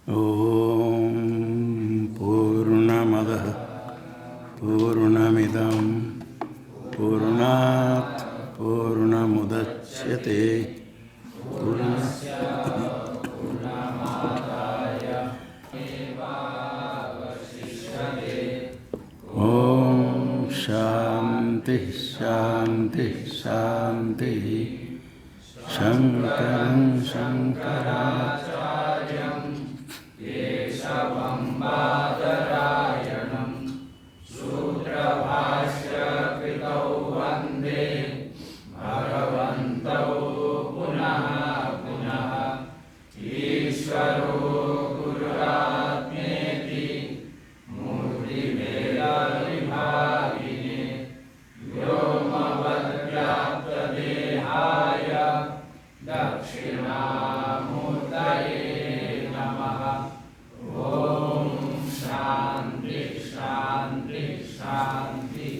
ॐ पूर्णमदः पूर्णमिदं पूर्णात् पूर्णमुदच्यते ॐ शान्ति शान्ति शान्ति। शङ्करं शङ्कराचार्यं केशवं बादरायणं सूत्रभाष्यकृतौ वन्दे भगवन्तौ पुनः पुनः। ईश्वरो गुरुरात्मेति मूर्तिभेदविभागिने व्योमवद्व्याप्तदेहाय दक्षिणामूर्तये नमः। ॐ शान्ति शान्ति शान्ति।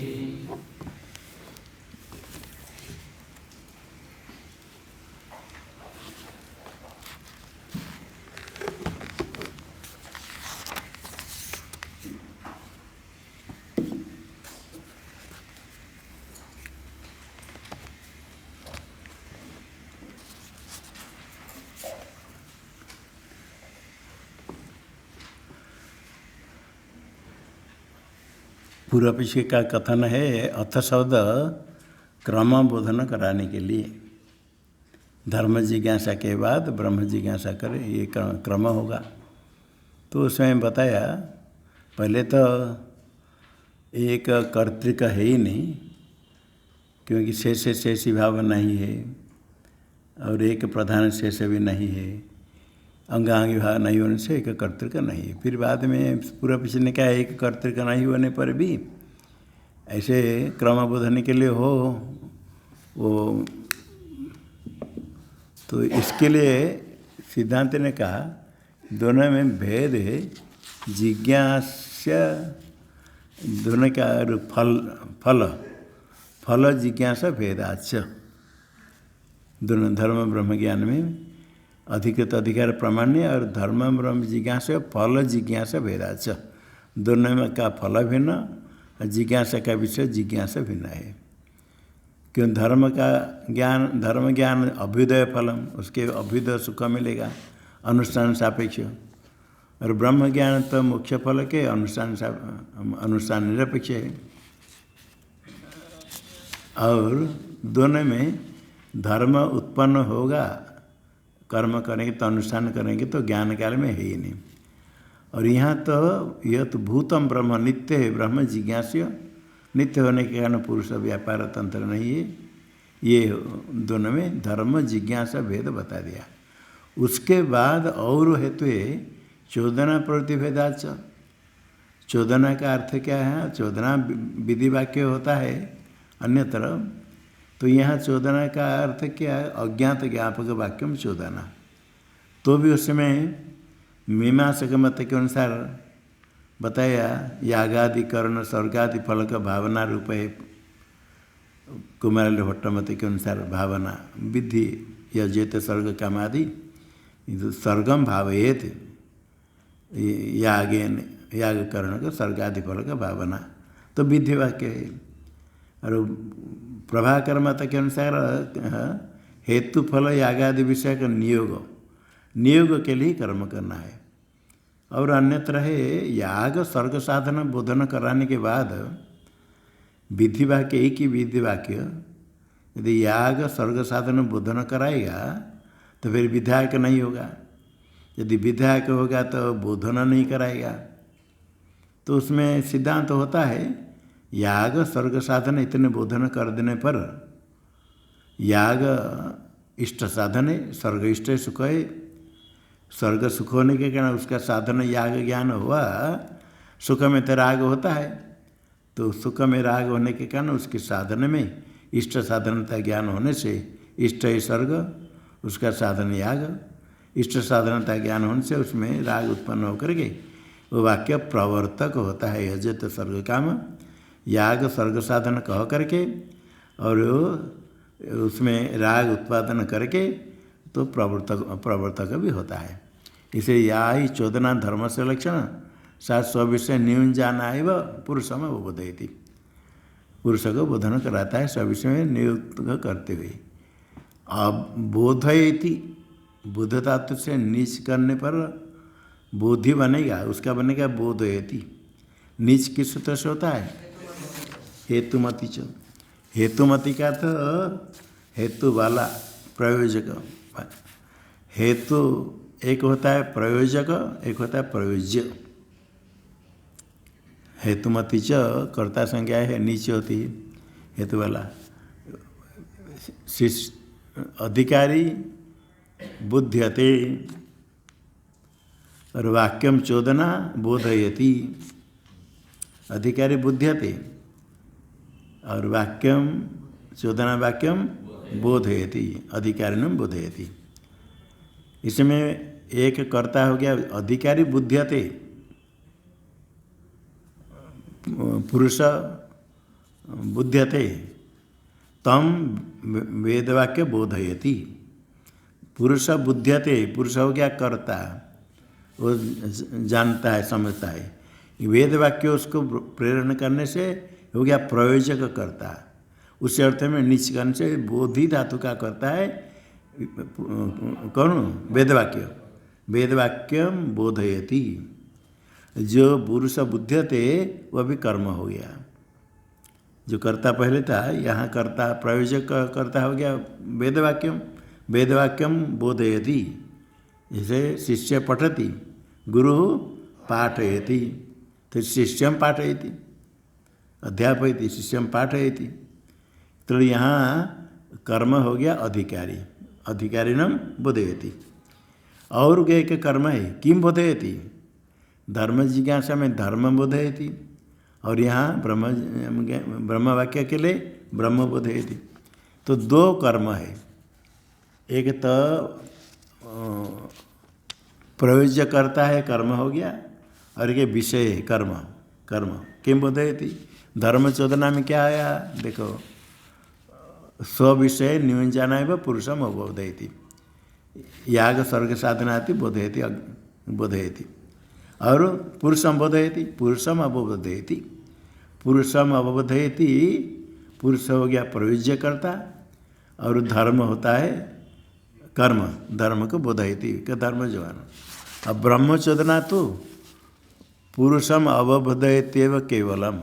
पूर्व पीछे का कथन है अथ शब्द क्रम बोधन कराने के लिए। धर्म जिज्ञासा के बाद ब्रह्म जिज्ञासा करे, ये क्रम होगा। तो उसमें बताया पहले तो एक कर्तृक है ही नहीं, क्योंकि शेषी भाव नहीं है, और एक प्रधान शेष भी नहीं है, अंगांगी भाव नहीं होने से एक कर्तृक नहीं है। फिर बाद में पूरा पीछे ने कहा एक कर्तृक नहीं होने पर भी ऐसे क्रम बोधने के लिए हो वो, तो इसके लिए सिद्धांत ने कहा दोनों में भेद है। जिज्ञासा दोनों का फल जिज्ञासा भेदाच। दोनों धर्म ब्रह्म ज्ञान में अधिकृत अधिकार प्रमाण्य और धर्म ब्रह्म जिज्ञासा फल जिज्ञासा भेदाच। दोनों में का फल भिन्न और जिज्ञासा का विषय जिज्ञासा भिन्न है। क्यों धर्म ज्ञान अभ्युदय फलम, उसके अभ्युदय सुख मिलेगा अनुष्ठान सापेक्ष, और ब्रह्म ज्ञान तो मुख्य फल के अनुष्ठान निरपेक्ष है। और दोनों में धर्म उत्पन्न होगा, कर्म करेंगे तो अनुष्ठान करेंगे तो ज्ञान काल में है ही नहीं। और यहाँ तो यह तो भूतम ब्रह्म नित्य है, ब्रह्म जिज्ञास्य नित्य होने के कारण पुरुष व्यापार तंत्र नहीं है। ये दोनों में धर्म जिज्ञासा भेद बता दिया। उसके बाद और हेतु है चोदना प्रवृत्ति भेदाच। चोदना का अर्थ क्या है? चोदना विधि वाक्य होता है अन्यत्र, तो यहाँ चोदना का अर्थ क्या है? अज्ञात ज्ञापक वाक्यम चोदना। तो भी उसमें मीमांसक मत के अनुसार बताया यागादि कर्ण स्वर्गादि फल का भावना रूप है। कुमार भट्ट मत के अनुसार भावना विधि यजेत स्वर्ग कामादि स्वर्गम भावयेत, याग कर्ण का स्वर्गादि फल का भावना तो विधि वाक्य है। और प्रभाकर मत के अनुसार हेतु फल यागादि विषय का नियोग के लिए कर्म करना है। और अन्यत्र है याग स्वर्ग साधन बोधन कराने के बाद विधि वाक्य, एक ही विधि वाक्य यदि याग स्वर्ग साधन बोधन कराएगा तो फिर विधायक नहीं होगा। यदि विधायक होगा तो बोधन नहीं कराएगा। तो उसमें सिद्धांत होता है याग स्वर्ग साधन इतने बोधन कर देने पर याग इष्ट साधन है, स्वर्ग इष्ट सुख है। स्वर्ग सुख होने के कारण उसका साधन याग ज्ञान हुआ। सुख में तो राग होता है, तो सुख में राग होने के कारण उसके साधन में इष्ट साधनता ज्ञान होने से इष्ट है स्वर्ग, उसका साधन याग। इष्ट साधनता ज्ञान होने से उसमें राग उत्पन्न होकर के वो वाक्य प्रवर्तक होता है। यजत स्वर्ग काम, याग स्वर्ग साधन कह करके और उसमें राग उत्पादन करके तो प्रवर्तक भी होता है। इसलिए या ही चोदना धर्म से लक्षण सा स्विषय न्यूंजाना एव पुरुषम बोधयति। पुरुष को बोधन कराता है स्विषय में नियुक्त करते हुए। अब बोधयति बुध धातु से नीच करने पर बोधि बनेगा, उसका बनेगा बोधयति। नीच किस सूत्र से होता है? हेतुमति च। हेतुमति का तो हेतु वाला प्रयोजक। हेतु एक होता है प्रयोजक, एक होता है प्रयोज्य। हेतुमति च कर्ता संज्ञा है, नीचे होती है हेतु वाला। अधिकारी बुध्यते और वाक्यम चोदना बोधयति। अधिकारी बुध्यते और वाक्यम चोदना वाक्यम बोधयति, अधिकारिणम बोधयति। इसमें एक कर्ता हो गया अधिकारी बुध्यते, पुरुष बुध्यते, तम वेदवाक्य बोधयति। पुरुष बुध्यते, पुरुष हो गया कर्ता, वो जानता है समझता है। वेद वाक्य उसको प्रेरण करने से हो गया प्रयोजक करता। उस अर्थ में नीच करने से बोधि धातु का करता है कौन? वेदवाक्य। वेदवाक्यम बोधयति। जो पुरुष बुध्यते वह भी कर्म हो गया। जो कर्ता पहले था, यहाँ कर्ता प्रयोजक कर्ता हो गया वेदवाक्यम। वेदवाक्यम बोधयति। जैसे शिष्य पठति, गुरु पाठयति, तो शिष्यम पाठयति, अध्यापयति, शिष्यम पाठयति। तो यहाँ कर्म हो गया अधिकारी, अधिकारिणम बोधयति। और एक कर्म है किम बोधयति, धर्म जिज्ञासा में धर्म बोधयति, और यहाँ ब्रह्म वाक्य के लिए ब्रह्म बोधयति। तो दो कर्म है, एक तो प्रयोज्य करता है कर्म हो गया, और एक विषय है कर्म। कर्म किम बोधयति, धर्म चोदना में क्या आया देखो, स्विषय न्यूंजाना एव पुरुषम अवबोधयति। याग स्वर्ग साधनाति बोधयति बोधयति, और पुरुषम बोधयति, पुरुषम अवबोधयति। पुरुषम अवबोधयति, पुरुष हो गया प्रयोज्य करता, और धर्म होता है कर्म, धर्म को बोधयति का धर्म जो है। अब ब्रह्मचोदना तो पुरुषम अवबोधयत्येव केवलम।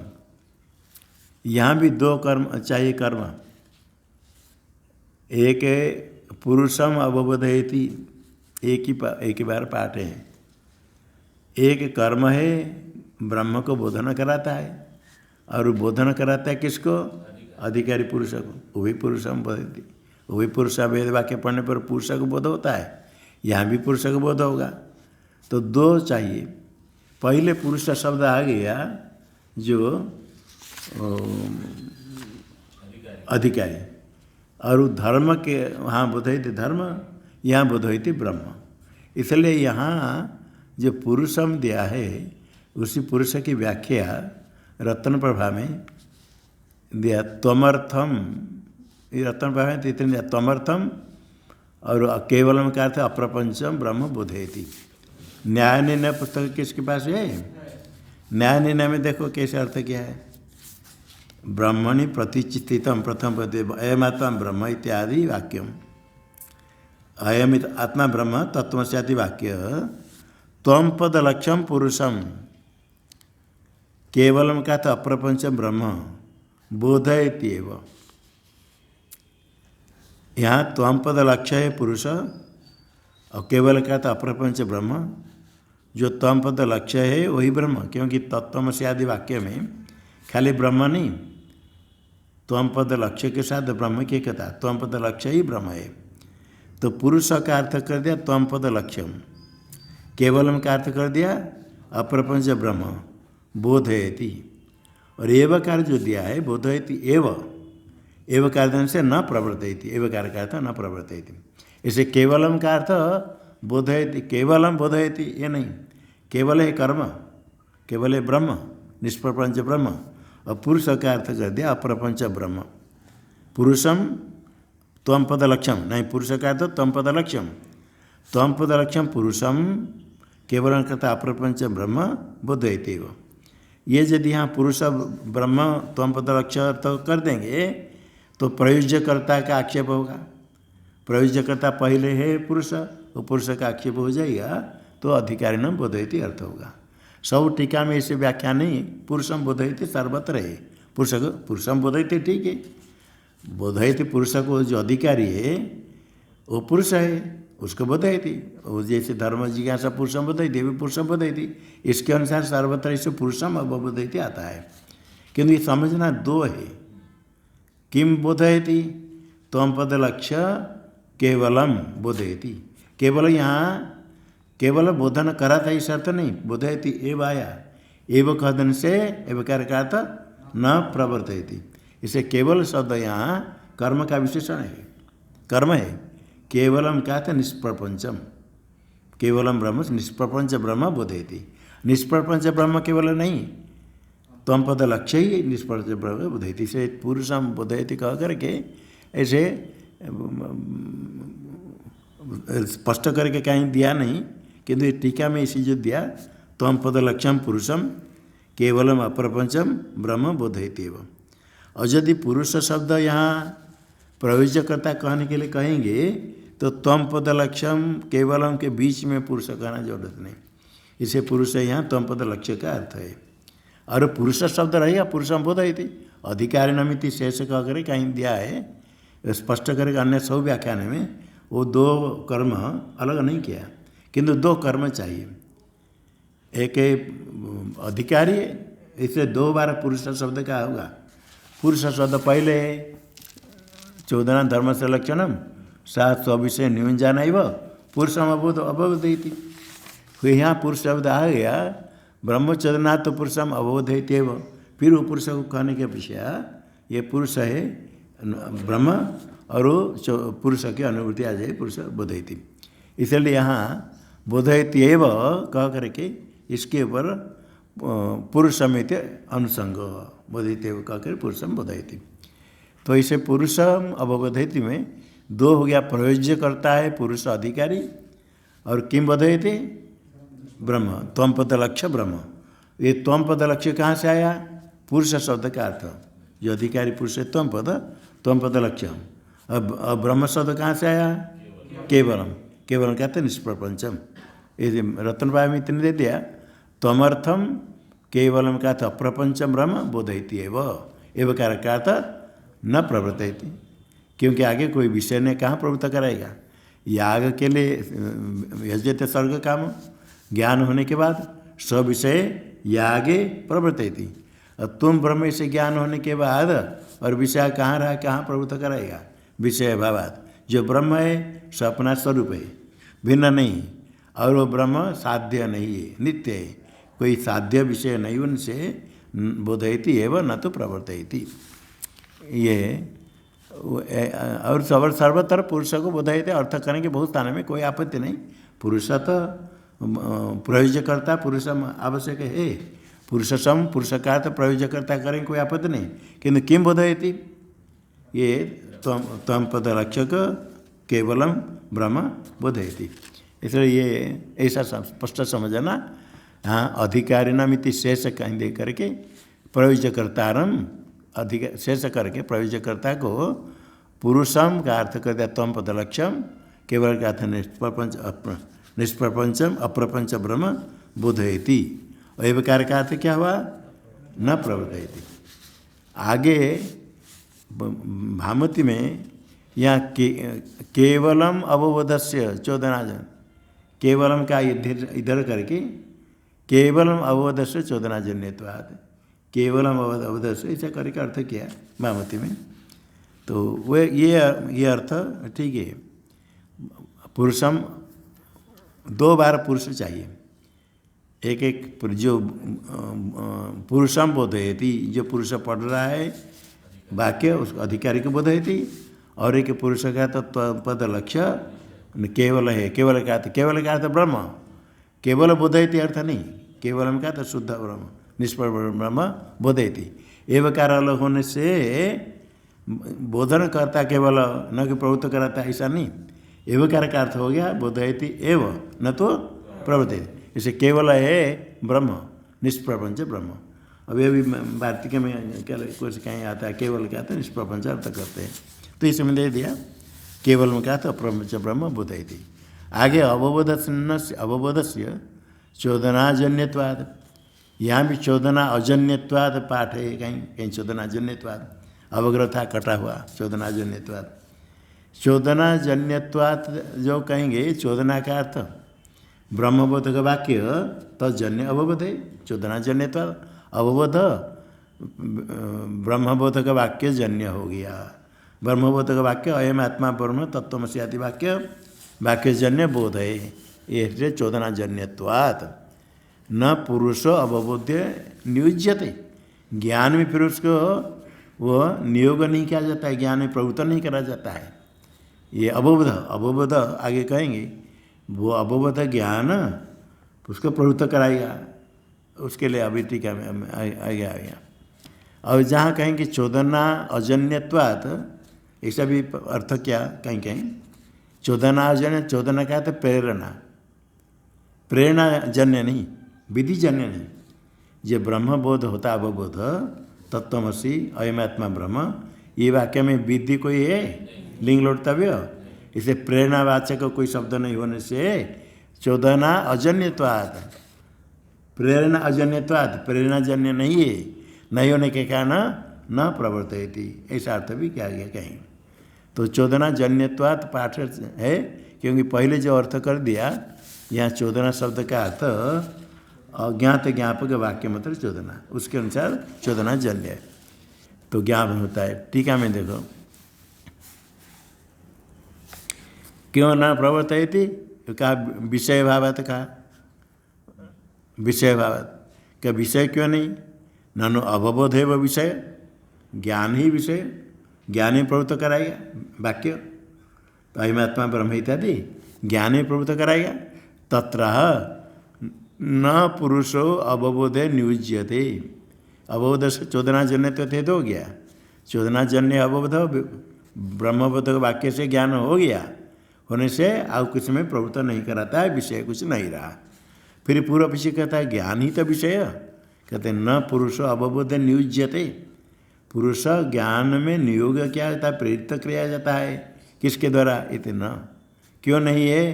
यहाँ भी दो कर्म चाहिए कर्म। एक पुरुषम अवबोधयति, एक ही बार पाठ है। एक कर्म है ब्रह्म को बोधन कराता है, और बोधन कराता है किसको? अधिकारी पुरुष को। वही पुरुषम बोधयति। वही पुरुष वेद वाक्य पढ़ने पर पुरुष को बोध होता है, यहाँ भी पुरुष को बोध होगा। तो दो चाहिए। पहले पुरुष शब्द आ गया जो अधिकारी, और धर्म के वहाँ बोधयति धर्म, यहाँ बोधयति ब्रह्म। इसलिए यहाँ जो पुरुषम दिया है उसी पुरुष की व्याख्या रत्न प्रभा में दिया। त्वमर्थम, ये रत्न प्रभा में इतने दिया त्वमर्थम, और केवलम का अर्थ अप्रपंचम ब्रह्म बोधयति। न्याय निर्णय पुस्तक किसके पास है? न्याय निर्णय में देखो कैसे अर्थ क्या है। ब्रह्मणि प्रतिष्ठितम प्रथम पद अयमात्मा ब्रह्म इत्यादि वाक्यम। अयम आत्मा ब्रह्म तत्वस्यादि वाक्य। त्वम पद लक्ष्यम पुरुषम, केवलम का तो अप्रपंचम ब्रह्म बोधयति एव। यहाँ त्वम पद लक्ष्य है पुरुष, और केवल का तो अप्रपंच ब्रह्म। जो त्वम पद लक्ष्य है वही ब्रह्म, क्योंकि तत्वमसि आदि वाक्य में खाली ब्रह्म नहीं, त्वम पद लक्ष्य के साथ ब्रह्म की एकता। त्वम पद लक्ष्य ही ब्रह्म है। तो पुरुष का अर्थ कर दिया त्वम पद लक्ष्यम, केवलम का अर्थ कर दिया अप्रपंच ब्रह्म बोधयति। और एवकार जो दिया है बोधयति एव, एवकार से न प्रवर्तयति, एवकार का अर्थ न प्रवर्तयति। इसे केवलम का अर्थ बोधयति, केवलम बोधयति ये नहीं, केवल है कर्म, केवल है ब्रह्म, निष्प्रपंच ब्रह्म। और पुरुष का अर्थ कर दिया अप्रपंच ब्रह्म। पुरुषम त्वम पद लक्ष्यम, नहीं पुरुष का अर्थ त्वम पद लक्ष्यम। त्वम पद लक्ष्यम पुरुषम केवल करता अप्रपंच ब्रह्म बोधयति वो। ये यदि यहाँ पुरुष ब्रह्म त्वम पद लक्ष्य तो कर देंगे तो प्रयोज्यकर्ता का आक्षेप होगा। प्रयोज्यकर्ता पहले है पुरुष, वो पुरुष का आक्षेप हो जाएगा तो अधिकारी न बोधयति अर्थ होगा। सब टीका में ऐसे व्याख्या नहीं, पुरुषम बोधयति सर्वत्र है। पुरुषम बोधयति ठीक है, बोधयति पुरुष को जो अधिकारी है वो पुरुष है, उसको बोधयति। वो जैसे धर्म जिज्ञासा पुरुषम बोधयति, भी पुरुषम बोधयति, इसके अनुसार सर्वत्र इसे पुरुषम अवबोधयति आता है। किंतु ये समझना दो है, किम बोधयति त्वम पद लक्ष्य केवलम बोधयति। केवल यहाँ केवल बोधन करा था इस अर्थ नहीं, बोधयति एव आया, एव कहदन से एव कार्य था न प्रवर्तयति। इसे केवल शब्द यहाँ कर्म का विशेषण है, कर्म है। केवलम क्या था निष्प्रपंचम, केवलम ब्रह्म निष्प्रपंच ब्रह्म बोधयति। निष्प्रपंच ब्रह्म केवल नहीं, त्वम पद लक्ष्य ही निष्प्रपंच ब्रह्म बोधयति। इसे पुरुषम बोधयति कह करके ऐसे स्पष्ट करके कहीं दिया नहीं, किंतु टीका में इसी जो दिया त्वम पद लक्ष्यम पुरुषम केवलम अप्रपंचम ब्रह्म बोधयति। और यदि पुरुष शब्द यहाँ प्रयोज्यकर्ता कहने के लिए कहेंगे तो त्वम पद लक्ष्यम केवलम के बीच में पुरुष कहना जरूरत नहीं। इसे पुरुष यहाँ त्वम पद लक्ष्य का अर्थ है। और पुरुष शब्द रहेगा पुरुषम बोधयति, अधिकारी नमिति शेष कह कर कहीं दिया है, स्पष्ट करके अन्य सब व्याख्यान में वो दो कर्म अलग नहीं किया, किंतु दो कर्म चाहिए। एक अधिकारी, इसलिए दो बार पुरुष शब्द का होगा। पुरुष शब्द पहले 14 धर्म से लक्षणम सा स्विषय न्यून व पुरुषम अवबोधयति। यहाँ पुरुष शब्द आ गया, ब्रह्मचर्यनाथ तो पुरुषम अवबोधयति एव। फिर वो पुरुष को कहने के पीछे ये पुरुष है ब्रह्म और पुरुष की अनुभूति आ जाए, पुरुष बोधयति। इसलिए यहाँ बोधयति एव कह करके इसके ऊपर पुरुषमित अनुसंग बोधयति एव कह कर पुरुषम बोधयति। तो इसे पुरुषम अवबोधयति में दो हो गया, प्रयोज्य करता है पुरुष अधिकारी, और किम बोधयति ब्रह्म त्वम पद लक्ष्य ब्रह्म। ये त्वम पद लक्ष्य कहाँ से आया? पुरुष शब्द का अर्थ, जो अधिकारी पुरुष है त्वम पद लक्ष्य। अब ब्रह्म शब्द कहाँ से आया? केवलम, केवलम कहते हैं निष्प्रपंचम। ये रत्नपाय में इतने दे दिया, त्वमर्थम केवलम का था अप्रपंचम ब्रह्म बोधयति एव कार्य का था न प्रवर्तयति। क्योंकि आगे कोई विषय ने कहाँ प्रवृत्त कराएगा। याग के लिए यजते सर्ग काम, ज्ञान होने के बाद सब विषय यागे प्रवर्तयति। और तुम ब्रह्म से ज्ञान होने के बाद और विषय कहाँ रहा, कहाँ प्रवृत्त कराएगा? विषय भावात। जो ब्रह्म है सो अपना स्वरूप है, भिन्न नहीं, और वो ब्रह्म साध्य नहीं है, नित्य है, कोई साध्य विषय नहीं, उनसे बोधयति एवं न तो प्रवर्तयति। ये और सर्वत्र पुरुष को बोधयति अर्थ करने के बहुत स्थान में कोई आपत्ति नहीं। पुरुष तो प्रयोज्यकर्ता पुरुषम आवश्यक है, पुरुषम पुरुष का तो प्रयोज्यकर्ता करेंगे कोई आपत्ति नहीं, किंतु किम बोधयति? ये त्वम पद लक्ष्य केवलम ब्रह्म बोधयति। इसलिए ये ऐसा स्पष्ट समझना। हाँ, अधिकारिणमिति शेष कहीं दे करके प्रयोज्यकर्तारम अधिक शेष करके प्रयोज्यकर्ता को पुरुषम का अर्थ कर दिया त्वम पद लक्ष्यम, केवल का अर्थ निष्प्रपंचम अप्रपंच ब्रह्म बोधयति। और ये कार्य का अर्थ क्या हुआ? न प्रवर्तयति। आगे भामति में यहाँ केवलम अवबोधस्य 14 जन, केवलम का इधर करके केवलम अवबोधस्य 14 जन्यत्वात्, केवलम अवबोधस्य ऐसा करके अर्थ किया भामति में। तो वे ये अर्थ ठीक है। पुरुषम दो बार पुरुष चाहिए, एक जो पुरुषम बोधयति, जो पुरुष पढ़ रहा है वाक्य उसको अधिकारी को बोधयति, और एक पुरुष का तो पद लक्ष्य केवल है, केवल का अर्थ ब्रह्म, केवल बोधयति अर्थ नहीं, केवलम का तो शुद्ध ब्रह्म निष्फल ब्रह्म बोधयति। एवकार अलग होने से बोधन करता केवल, न कि प्रवृत्त कराता, ऐसा नहीं। एवकार का अर्थ हो गया बोधयति एव न तो प्रवर्तयति। इसे केवल है ब्रह्म, निष्प्रपंच ब्रह्म। अभी अभी वार्तिक में कुछ कहीं आता है केवल क्या था, निष्प्रपंच अर्थ करते हैं। तो इसमें दे दिया केवल में क्या था, अप्रपंच ब्रह्म बोधयति। आगे अवबोध से चोदनाजन्यवाद, यहाँ भी चोदना अजन्यवाद पाठ है, कहीं कहीं चोदनाजन्यवाद अवग्रथा कटा हुआ चोदनाजन्यवाद। चोदनाजन्यवाद जो कहेंगे, चोदना का अर्थ ब्रह्मबोध का वाक्य तो जन्य अवबोध है, चोदनाजन्यवाद अवबोध ब्रह्मबोध का वाक्य जन्य हो गया। ब्रह्मबोध का वाक्य अयम आत्मा ब्रह्म तत्वमसि आदि वाक्य वाक्यजन्य बोध है, ये चोदनाजन्यवाद। न पुरुषो अवबोध्य नियुज्यते, ज्ञान में फिर उसको वो नियोग नहीं किया जाता है, ज्ञान में प्रवृत्त नहीं करा जाता है। ये अवबोध, अवबोध आगे कहेंगे, वो अवबोध ज्ञान उसको प्रवृत्त कराएगा, उसके लिए अभी टीका में आ गया। और जहाँ कहेंगे चोदना अजन्यत्वात्, ऐसा भी अर्थ क्या कहीं कहीं चोदना अजन्य, चोदना का तो प्रेरणा, प्रेरणा जन्य नहीं, विधि जन्य नहीं। जो ब्रह्मबोध होता अवबोध तत्वमसि अयमात्मा ब्रह्म, ये वाक्य में विधि कोई है लिंग लोटतव्य, इसे प्रेरणावाचक कोई शब्द नहीं होने से चोदना अजन्यत्वात्, प्रेरणा अजन्यत्वात्, प्रेरणाजन्य नहीं है, नहीं होने के कारण न प्रवर्तयति, ऐसा अर्थ भी किया गया कहीं। तो चोदना जन्यत्वात् पाठ है, क्योंकि पहले जो अर्थ कर दिया, यहाँ चोदना शब्द का अर्थ अज्ञात ज्ञापक वाक्य मतलब चोदना, उसके अनुसार चोदना जन्य है, तो ज्ञापन होता है। टीका में देखो, क्यों न प्रवर्तयति, कहा विषय भावत, कहा विषय भावत, क्या विषय क्यों नहीं, ननु अवबोध है वो विषय, ज्ञान ही विषय, ज्ञान ही प्रवृत्त कराएगा वाक्य, तो अयमात्मा ब्रह्म इत्यादि ज्ञान ही प्रवृत्त कराएगा। तत्र न पुरुषो अवबोधे नियुज्यते, अवबोध से चोदनाजन्य तो थे तो हो गया, चोदनाजन्य अवबोध ब्रह्मबोध वाक्य से ज्ञान हो गया, होने से और कुछ में प्रवृत्त नहीं कराता है, विषय कुछ नहीं रहा। फिर पूर्व पीछे कहता है ज्ञान ही तो विषय, कहते हैं न पुरुषो अवबोधे नियुज्यते, पुरुष ज्ञान में नियोग क्या होता है, प्रेरित किया जाता है, किसके द्वारा, इतना क्यों नहीं है।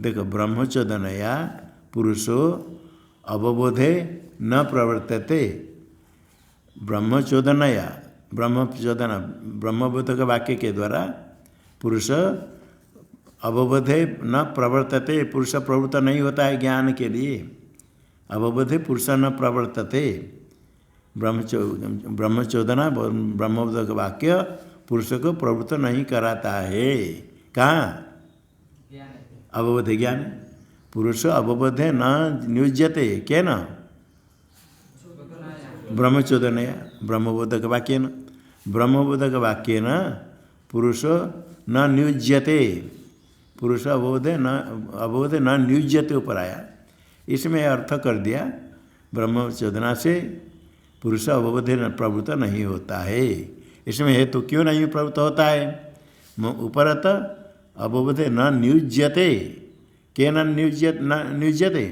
देखो ब्रह्मचोदनया पुरुषो अवबोधे न प्रवर्तते, ब्रह्मचोदनया, ब्रह्मचोदना ब्रह्मबोध के वाक्य के द्वारा पुरुष अवबोधे न प्रवर्तते, पुरुष प्रवृत्त नहीं होता है ज्ञान के लिए, अवबोधे पुरुष न प्रवर्तते, ब्रह्मचोदना ब्रह्मबोध का वाक्य पुरुष को प्रवृत्त नहीं कराता है। कहाँ अवबोध ज्ञान, पुरुष अवबोधे न नियुज्यते, क्या न ब्रह्मचोदनया ब्रह्मबोधक वाक्य न, ब्रह्मबोधक वाक्य न पुरुष न नियुज्यते, पुरुष अवबोधे न नियुज्यते ऊपर आया, इसमें अर्थ कर दिया ब्रह्मचोदना से पुरुष अवबोधे न प्रवृत्त नहीं होता है। इसमें हेतु क्यों नहीं प्रवृत्त होता है, उपरत अवबोधे न नियुज्यते, के न नियुज्यते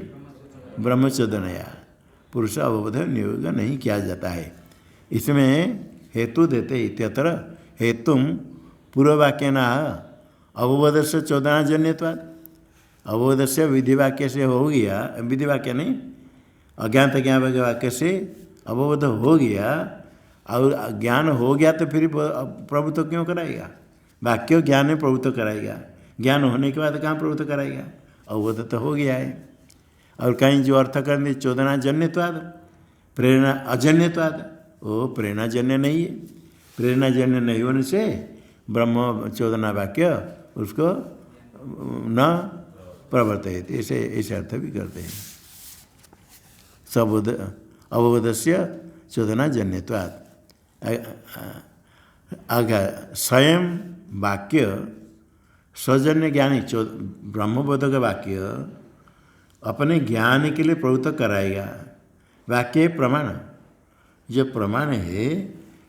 ब्रह्मचोदनया, पुरुष अवबोध नियोग नहीं किया जाता है। इसमें हेतु देते इत्यत्र हेतु पूर्ववाक्य न अवबोध से चोदनाजन्यत्वात्, अवबोध से विधिवाक्य से हो गया, विधिवाक्य नहीं अज्ञात ज्ञापक वाक्य से अवबोध हो गया, और ज्ञान हो गया तो फिर प्रभुत्व क्यों कराएगा, वाक्य ज्ञान में प्रभुत्व कराएगा, ज्ञान होने के बाद कहाँ प्रभुत्व कराएगा, अवबोध तो हो गया है। और कहीं जो अर्थ करने चोदनाजन्यत्वाद प्रेरणा अजन्यत्वाद, वो प्रेरणाजन्य नहीं है, प्रेरणाजन्य नहीं होने से ब्रह्म चोदना वाक्य उसको न प्रवर्तयते, ऐसे अर्थ भी करते हैं। सबोध अवबोध से चोदनाजन्यत्वाद। आगे स्वयं वाक्य स्वजन्य ज्ञानी ब्रह्मबोध का वाक्य अपने ज्ञान के लिए प्रवृत्त कराएगा, वाक्य प्रमाण, जो प्रमाण है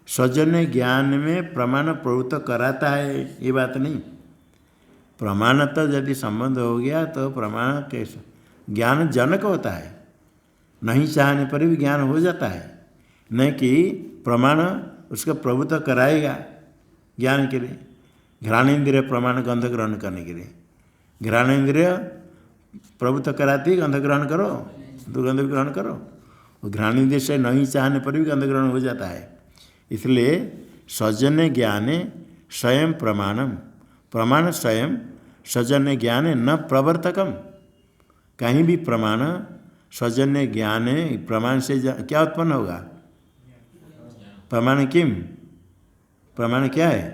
स्वजन्य ज्ञान में प्रमाण प्रवृत्त कराता है, ये बात नहीं। प्रमाण तो यदि संबंध हो गया तो प्रमाण कैसे ज्ञान जनक होता है, नहीं चाहने पर भी ज्ञान हो जाता है, नहीं कि प्रमाण उसका प्रभुत्व कराएगा ज्ञान के लिए। घ्राणेन्द्रिय प्रमाण गंध ग्रहण करने के लिए घ्राणेन्द्रिय प्रभुत्व कराती है, गंध ग्रहण करो, दुर्गंध ग्रहण करो। और घ्राणेन्द्रिय से नहीं चाहने पर भी गंध ग्रहण हो जाता है। इसलिए सौजन्य ज्ञाने स्वयं प्रमाणम, प्रमाण स्वयं सौजन्य ज्ञाने न प्रवर्तकम। कहीं भी प्रमाण सौजन्य ज्ञान प्रमाण से क्या उत्पन्न होगा? प्रमाण किम, प्रमाण क्या है?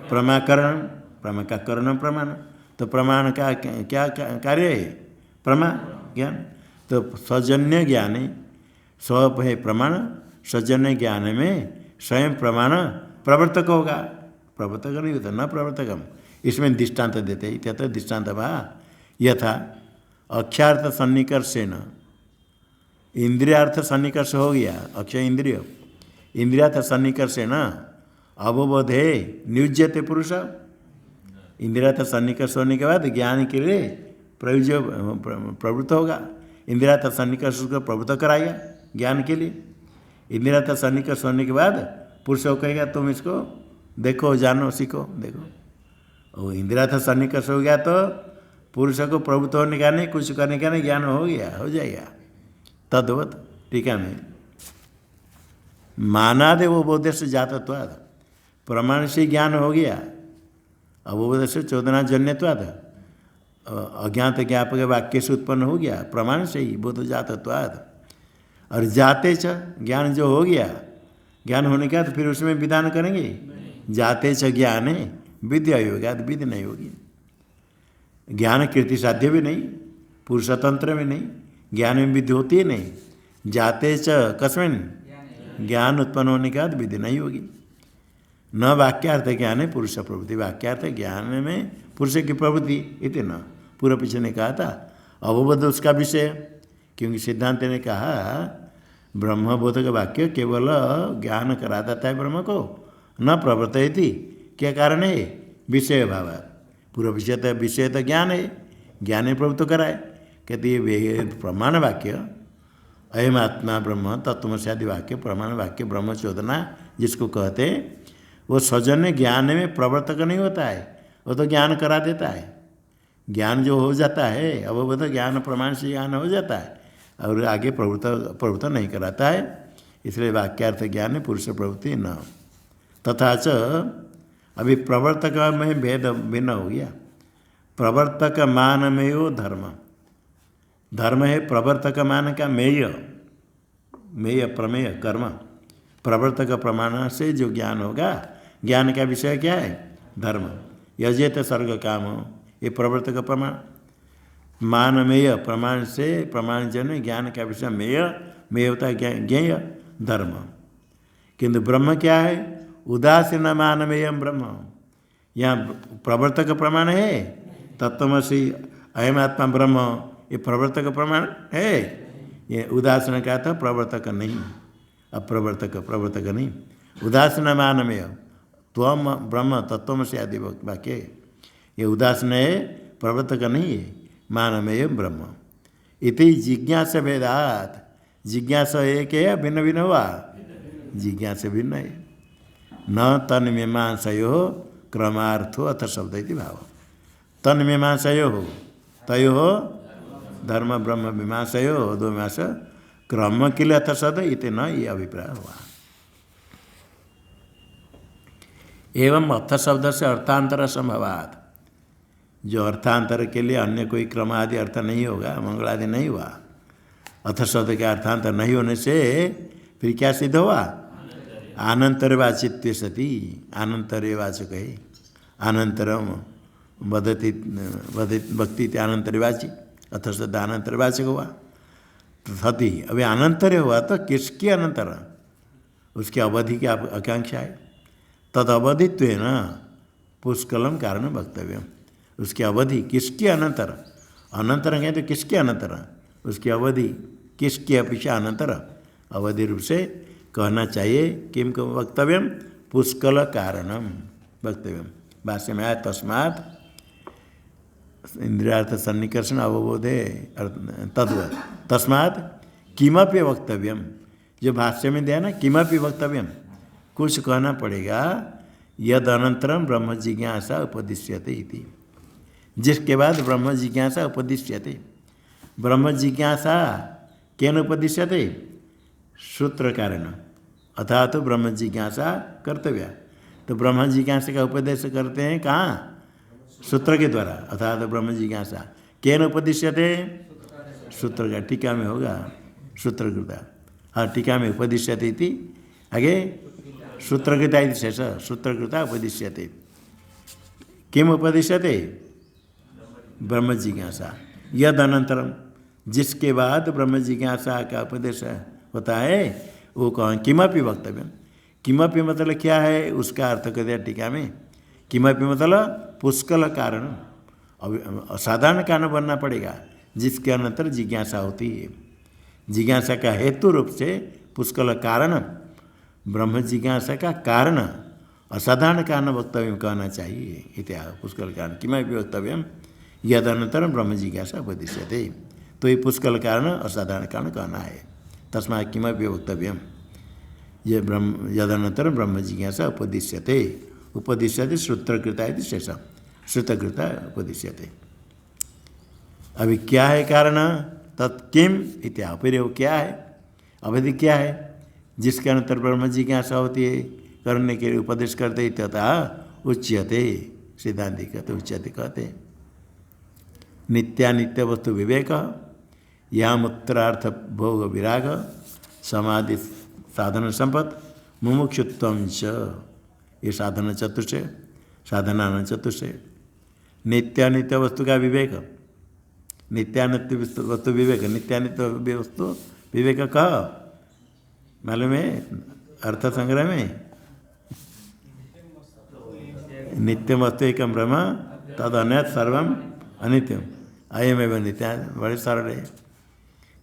प्रमाकरण, प्रमा का करण प्रमाण। तो प्रमाण का क्या कार्य है? प्रमा ज्ञान। तो सौजन्य ज्ञान स्व है प्रमाण, सौजन्य ज्ञान में स्वयं प्रमाण प्रवर्तक होगा, प्रवर्तक नहीं होता, न प्रवर्तकम। इसमें दृष्टांत देते हैं, इत्यत्र दृष्टांत भा यथा अक्षार्थ सन्निकर्षेण, इंद्रियार्थ सन्निकर्ष हो गया, अक्षय इंद्रिय, इंद्रियार्थ सन्निकर्षेण अवबोधे नियुज्यते पुरुष। इंद्रियार्थ सन्निकर्ष होने के बाद ज्ञान के लिए प्रवृत्त होगा। इंद्रियार्थ सन्निकर्ष को प्रवृत्त कराएगा ज्ञान के लिए। इंद्रियार्थ सन्निकर्ष होने के बाद पुरुष को कहेगा तुम इसको देखो, जानो, सीखो, देखो। और इंद्रियार्थ सन्निकर्ष हो गया तो पुरुष को प्रभुत्व होने का नहीं, कुछ करने का नहीं, ज्ञान हो गया, हो जाएगा। तद्वत टीका में मानादेव बोध से जातत्वाद, प्रमाण से ज्ञान हो गया, अवबोध से चोदना जन्यत्वाद, अज्ञात ज्ञापक वाक्य से उत्पन्न हो गया, प्रमाण से ही बोध जातत्वाद। और जाते च ज्ञान जो हो गया, ज्ञान होने का तो फिर उसमें विधान करेंगे। जाते च ज्ञान विद्या होगा, तो विधि नहीं होगी। ज्ञान कृति साध्य भी नहीं, पुरुषतंत्र में नहीं, ज्ञान में विधि होती है नहीं। जाते च कस्मिन, ज्ञान उत्पन्न होने के बाद विधि नहीं होगी। न वाक्यार्थ ज्ञान है पुरुष प्रवृत्ति, वाक्यार्थ ज्ञान में पुरुष की प्रवृत्ति, इतना पूर्व पीछे ने कहा था। अवबोध उसका विषय, क्योंकि सिद्धांत ने कहा ब्रह्मबोध का वाक्य केवल ज्ञान करा देता है ब्रह्म को, न प्रवर्तयति। क्या कारण है? विषय भाव। पूर्व विषय तो ज्ञान है, ज्ञान में प्रवृत्त कराए। कहते ये प्रमाण वाक्य अयम आत्मा ब्रह्म तत्वमसि आदि वाक्य, प्रमाण वाक्य ब्रह्म चोदना जिसको कहते हैं, वो सौजन्य ज्ञान में प्रवर्तक नहीं होता है, वो तो ज्ञान करा देता है। ज्ञान जो हो जाता है अवबोध ज्ञान प्रमाण से ज्ञान हो जाता है और आगे प्रवृत्त नहीं कराता है। इसलिए वाक्यार्थ ज्ञान में पुरुष प्रवृत्ति न। तथा च अभी प्रवर्तक में भेद भिन्न हो गया। प्रवर्तक मानमेयो धर्म, धर्म है प्रवर्तक मान का मेय, मेय प्रमेय कर्म। प्रवर्तक प्रमाण से जो ज्ञान होगा, ज्ञान का विषय क्या है? धर्म। यजेत सर्ग काम, ये प्रवर्तक प्रमाण। मानमेय प्रमाण से, प्रमाण जन ज्ञान का विषय मेय, मेय होता है ज्ञेय धर्म। किंतु ब्रह्म क्या है? उदासीन मानमेयम ब्रह्म। यहाँ प्रवर्तक प्रमाण है, तत्वमसि अयम आत्मा ब्रह्म, ये प्रवर्तक प्रमाण है। ये उदासीन का था, प्रवर्तक नहीं, अप्रवर्तक, प्रवर्तक नहीं। उदासीन मानमेय त्वम ब्रह्म तत्वमसि आदि वाक्य, ये उदासीन है, प्रवर्तक नहीं है, मानमेय ब्रह्म। इति जिज्ञासा भेदात, जिज्ञासा एक है, भिन्न भिन्न हुआ, जिज्ञासा भिन्न है। न तन्मीमांसयो क्रमार्थो अथ शब्द इति भाव। तन्मीमांसयो तयो धर्म ब्रह्म मीमांसयो, दो मीमांसा क्रम के लिए अथ शब्द इति न, ये अभिप्राय हुआ। एवं अर्थ शब्द से अर्थांतर संभवात, जो अर्थांतर के लिए अन्य कोई क्रम आदि अर्थ नहीं होगा, मंगल आदि नहीं हुआ। अर्थ शब्द के अर्थांतर नहीं होने से फिर क्या सिद्ध हुआ? आनंतरवाचित्य सती, आनंतर्यवाचक है, अनंतरम वदति भक्ति अनंतर्यवाची, अर्थ शब्द अनंतर्यवाचक हुआ सती। अभी अनंतर्य हुआ तो किसकी अनंतर? उसकी अवधि की आकांक्षा है। तद अवधित्व है ना पुष्कलम कारण वक्तव्य, उसकी अवधि किसकी अनंतर? अनंतर कहें तो किसके अनंतर? उसकी अवधि किसकी अपेक्षा अनंतर, अवधि रूप से कहना चाहिए। किम वक्तव्यम? पुष्कल कारणम वक्तव्यम। भाष्य में आया तस्मात् इंद्रियार्थ सन्निकर्षण अवबोधे तद्वत तस्मात् किमपि वक्तव्यम, जो भाष्य में दिया ना किमपि वक्तव्यम, कुछ कहना पड़ेगा। यद अनंतरम ब्रह्म जिज्ञासा उपदिश्यते इति, जिसके बाद ब्रह्म जिज्ञासा उपदिश्यते। ब्रह्म जिज्ञासा केन उपदिश्यते? सूत्र कारण, अथा तो ब्रह्म जिज्ञासा कर्तव्य। तो ब्रह्म जिज्ञासा का उपदेश करते हैं कहाँ? सूत्र के द्वारा। अर्थात ब्रह्म जिज्ञासा केन उपदिश्यते? सूत्र का टीका में होगा सूत्रकृता। हाँ, टीका में उपदिश्यते इति, आगे सूत्रकृता इति शेष, सूत्रकृता उपदिश्यते। किम उपदिश्यते? ब्रह्म जिज्ञासा। यद अनंतरम, जिसके बाद ब्रह्म जिज्ञासा का उपदेश होता है, वो कौन? किमपि वक्तव्य। किमपि मतलब क्या है? उसका अर्थ कर दिया टीका में। किमपि मतलब पुष्कल कारण, असाधारण कारण बनना पड़ेगा, जिसके अनंतर जिज्ञासा होती है। जिज्ञासा का हेतु रूप से पुष्कल कारण, ब्रह्म जिज्ञासा का कारण असाधारण कारण वक्तव्य कहना चाहिए। इत्यादि पुष्कल कारण किमपि वक्तव्यम यद अनंतरम ब्रह्म जिज्ञासा उपदिश्यते। तो ये पुष्कल कारण असाधारण कारण कहना है। तस्मात् किमपि वक्तव्यम ये ब्रह्म यदनंतरम ब्रह्म जिज्ञासा उपदिश्यते। उपदिश्यते सूत्रकृता इति शेष, सूत्रकृता उपदिश्यते। अभी क्या है कारण? तत्किम इत्या, फिर वो क्या है? अवधि क्या है जिसके अंतर ब्रह्म जिज्ञासा होती है, करने के लिए उपदेश करते तथा उच्यते। सिद्धांति कहते उच्यते कहते नित्यानित्य वस्तु विवेक, यहाँ उत्तरार्थ भोग विराग, समाधि साधन संपत्, मुमुक्षुत्वं च, ये साधन चतुष्टय, साधना चतुष्टय। नित्यानित्य वस्तु का विवेक, नित्यानित्य वस्तु विवेक, नित्यानित्य वस्तु विवेक कह मालूम है? अर्थ संग्रह में नित्यम वस्तु एकम ब्रह्म तद अन्यत् सर्वम अनित्यम अयमेव नित्या, बड़े सरल है।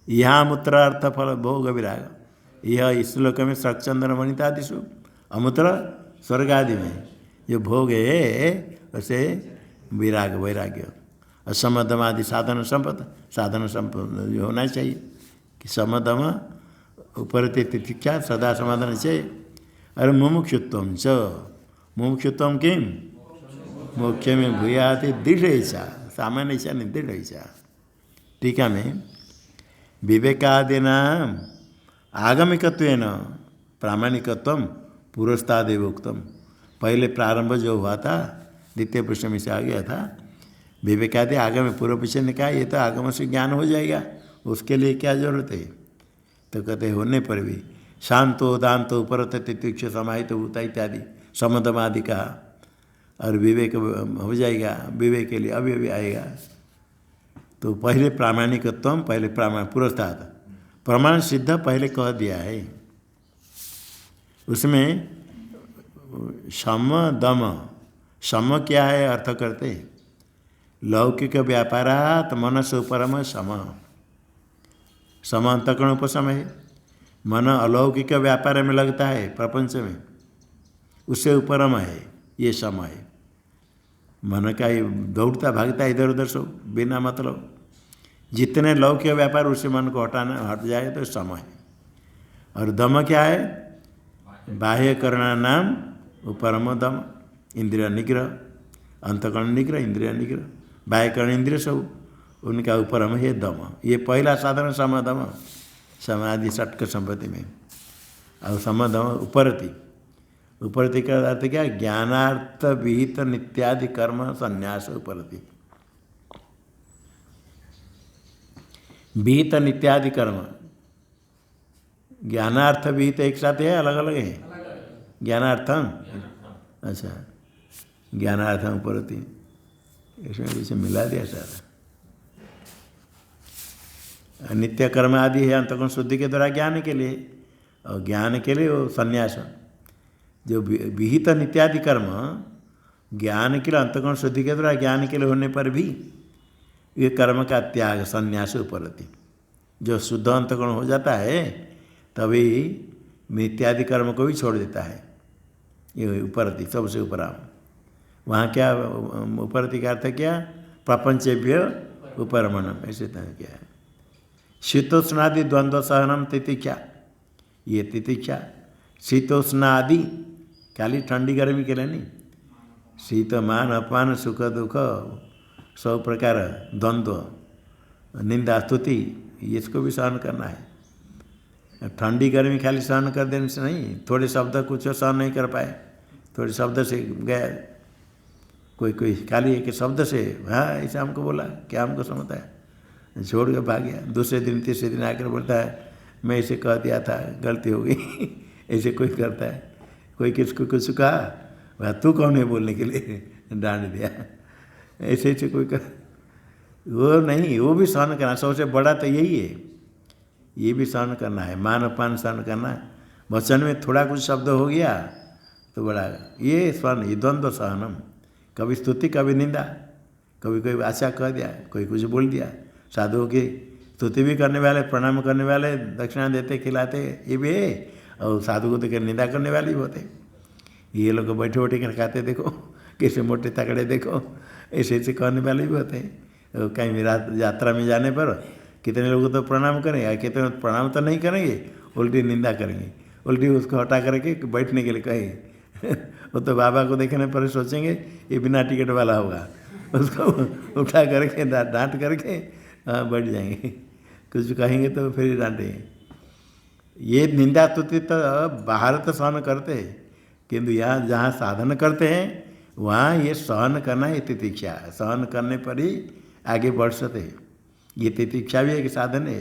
यहाँ मूत्रार्थ फल भोग विराग, यह इस श्लोक में सचंदन वनितादिशु अमूत्र स्वर्ग आदि में जो भोग है वैसे विराग वैराग्य, और समदम आदि साधन संपद, साधन संपद जो होना चाहिए कि समदम ऊपर तितिक्षा सदा समाधान चाहिए। अरे मुमुक्षुत्वम च, मुमुक्षुत्वम किम? मोक्ष में भूयाति दृढ़ इच्छा, सामान्य इच्छा नहीं दृढ़ इच्छा। टीका में विवेकादिना आगमिकत्वेन प्रामाणिकत्वम पुरस्तादेव उक्तम। पहले प्रारंभ जो हुआ था द्वितीय प्रश्न में से आ गया था, विवेकादि आगम पूर्व पीछे ने कहा ये तो आगम से ज्ञान हो जाएगा, उसके लिए क्या जरूरत है? तो कहते होने पर भी शांतो दांतो उपरत तितिक्ष समाहित भूता इत्यादि समदमादि का, और विवेक हो जाएगा, विवेक के लिए अभी अभी आएगा। तो पहले प्रामाणिकत्व, पहले प्रमाण पुरस्ताद, प्रमाण सिद्ध पहले कह दिया है। उसमें सम दम, सम क्या है अर्थ करते? लौकिक व्यापारात मनस उपरम सम, सम अंतःकरण उपशम है। मन अलौकिक व्यापार में लगता है प्रपंच में, उससे उपरम है, ये सम है। मन का ही दौड़ता भागता इधर उधर सब बिना मतलब, जितने लौकिक व्यापार उससे मन को हटाना हट जाए तो सम है। और दम क्या है? बाह्य करणानाम उपरम दम, इंद्रिय निग्रह, अंतःकरण निग्रह, इंद्रिय निग्रह, बाह्यकरण इंद्रिय सब उनका उपरम है दम। ये पहला साधन सम दम, समाधि षटक संपत्ति में। और सम दम उपरति, उपरति का अर्थ क्या? ज्ञानार्थ विहित नित्यादि कर्म संन्यास उपरति। विहित नित्यादि कर्म, ज्ञानार्थ विहित एक साथ है अलग अलग है? ज्ञानार्थम, अच्छा ज्ञानार्थम उपरति, इसमें कुछ मिला दिया सारा। नित्य कर्म आदि है अंतःकरण शुद्धि के द्वारा ज्ञान के लिए, और ज्ञान के लिए वो संन्यास। जो विहित नित्यादि कर्म ज्ञान के लिए, अंतःकरण शुद्धि के द्वारा ज्ञान के लिए होने पर भी ये कर्म का त्याग संन्यास उपरति। जो शुद्ध अंतःकरण हो जाता है तभी नित्यादि कर्म को भी छोड़ देता है, ये उपरति, सबसे उपराम। वहाँ क्या उपरति का अर्थ क्या? प्रपंचेभ्य उपरमणम, ऐसे तरह क्या है। शीतोष्णादि द्वंद्व सहनम तितिक्षा, ये तितिक्षा। शीतोष्णादि खाली ठंडी गर्मी के लिए नहीं, शीत मान अपमान सुख दुख सब प्रकार द्वंद्व निंदा स्तुति इसको भी सहन करना है। ठंडी गर्मी खाली सहन कर देने से नहीं, थोड़े शब्द कुछ सहन नहीं कर पाए, थोड़े शब्द से गया, कोई खाली एक शब्द से हाँ ऐसा हमको बोला, क्या हमको समझता है, छोड़ के भाग गया। दूसरे दिन तीसरे दिन आकर बोलता है मैं ऐसे कह दिया था, गलती हो गई। ऐसे कोई करता है, कोई किसको कुछ कहा, वह तू कौन है बोलने के लिए, डांट दिया। ऐसे ऐसे कोई कर, वो नहीं, वो भी सहन करना, सबसे बड़ा तो यही है, ये भी सहन करना है, मान अपमान सहन करना है। वचन में थोड़ा कुछ शब्द हो गया तो बड़ा, ये सहन, ये द्वंद्व सहनम, कभी स्तुति कभी निंदा, कभी कोई आशा कह दिया, कोई कुछ बोल दिया। साधुओं की स्तुति भी करने वाले, प्रणाम करने वाले, दक्षिणा देते खिलाते, ये भी है, और साधु को तो निंदा करने वाले भी होते। ये लोग बैठे बैठे कर खाते देखो, कैसे मोटे तगड़े देखो, ऐसे ऐसे कहने वाले भी होते हैं। कहीं यात्रा में जाने पर कितने लोग तो प्रणाम करेंगे, कितने प्रणाम तो नहीं करेंगे, उल्टी निंदा करेंगे, उल्टी उसको हटा करके बैठने के लिए कहेंगे। वो तो बाबा को देखने पर सोचेंगे ये बिना टिकट वाला होगा, उसको उठा करके डांट करके हाँ बैठ जाएंगे, कुछ कहेंगे तो फिर डांटेंगे। ये निंदा स्तुति तो बाहर तो सहन करते हैं, किंतु यहाँ जहाँ साधन करते हैं वहाँ ये सहन करना है, तितिक्षा, सहन करने पर ही आगे बढ़ सकते हैं। ये तितिक्षा भी एक साधन है,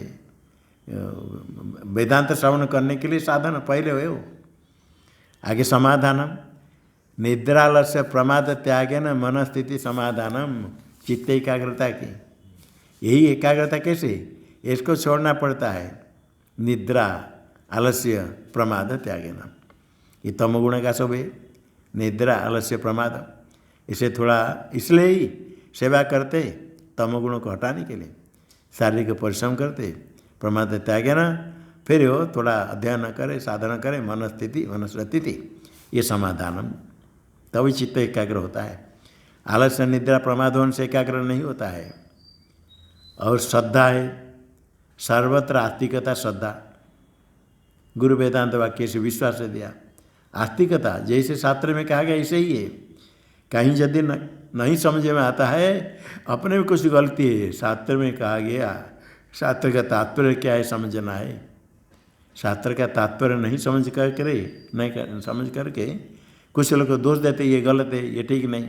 वेदांत श्रवण करने के लिए साधन पहले हो। आगे समाधानम, निद्रालस्य प्रमाद त्यागेन मन स्थिति समाधानम, चित्त एकाग्रता की, यही एकाग्रता कैसे, इसको छोड़ना पड़ता है। निद्रा आलस्य प्रमाद त्यागेन, ये तमोगुण का सब है, निद्रा आलस्य प्रमाद। इसे थोड़ा इसलिए ही सेवा करते तमोगुणों को हटाने के लिए, शारीरिक परिश्रम करते, प्रमाद त्यागेन, फिर वो थोड़ा अध्ययन करे, साधना करे, मन स्थिति मनस्थिति, ये समाधानम, तभी चित्त एकाग्र होता है। आलस्य निद्रा प्रमाद होने से एकाग्र नहीं होता है। और श्रद्धा है, सर्वत्र आस्तिकता श्रद्धा, गुरु वेदांत वाक्य से विश्वास से दिया। आस्तिकता जैसे शास्त्र में कहा गया ऐसे ही है, कहीं यदि नहीं समझ में आता है, अपने में कुछ गलती है, शास्त्र में कहा गया, शास्त्र का तात्पर्य क्या है समझना है। शास्त्र का तात्पर्य नहीं समझ करके कुछ लोग को दोष देते, ये गलत है, ये ठीक नहीं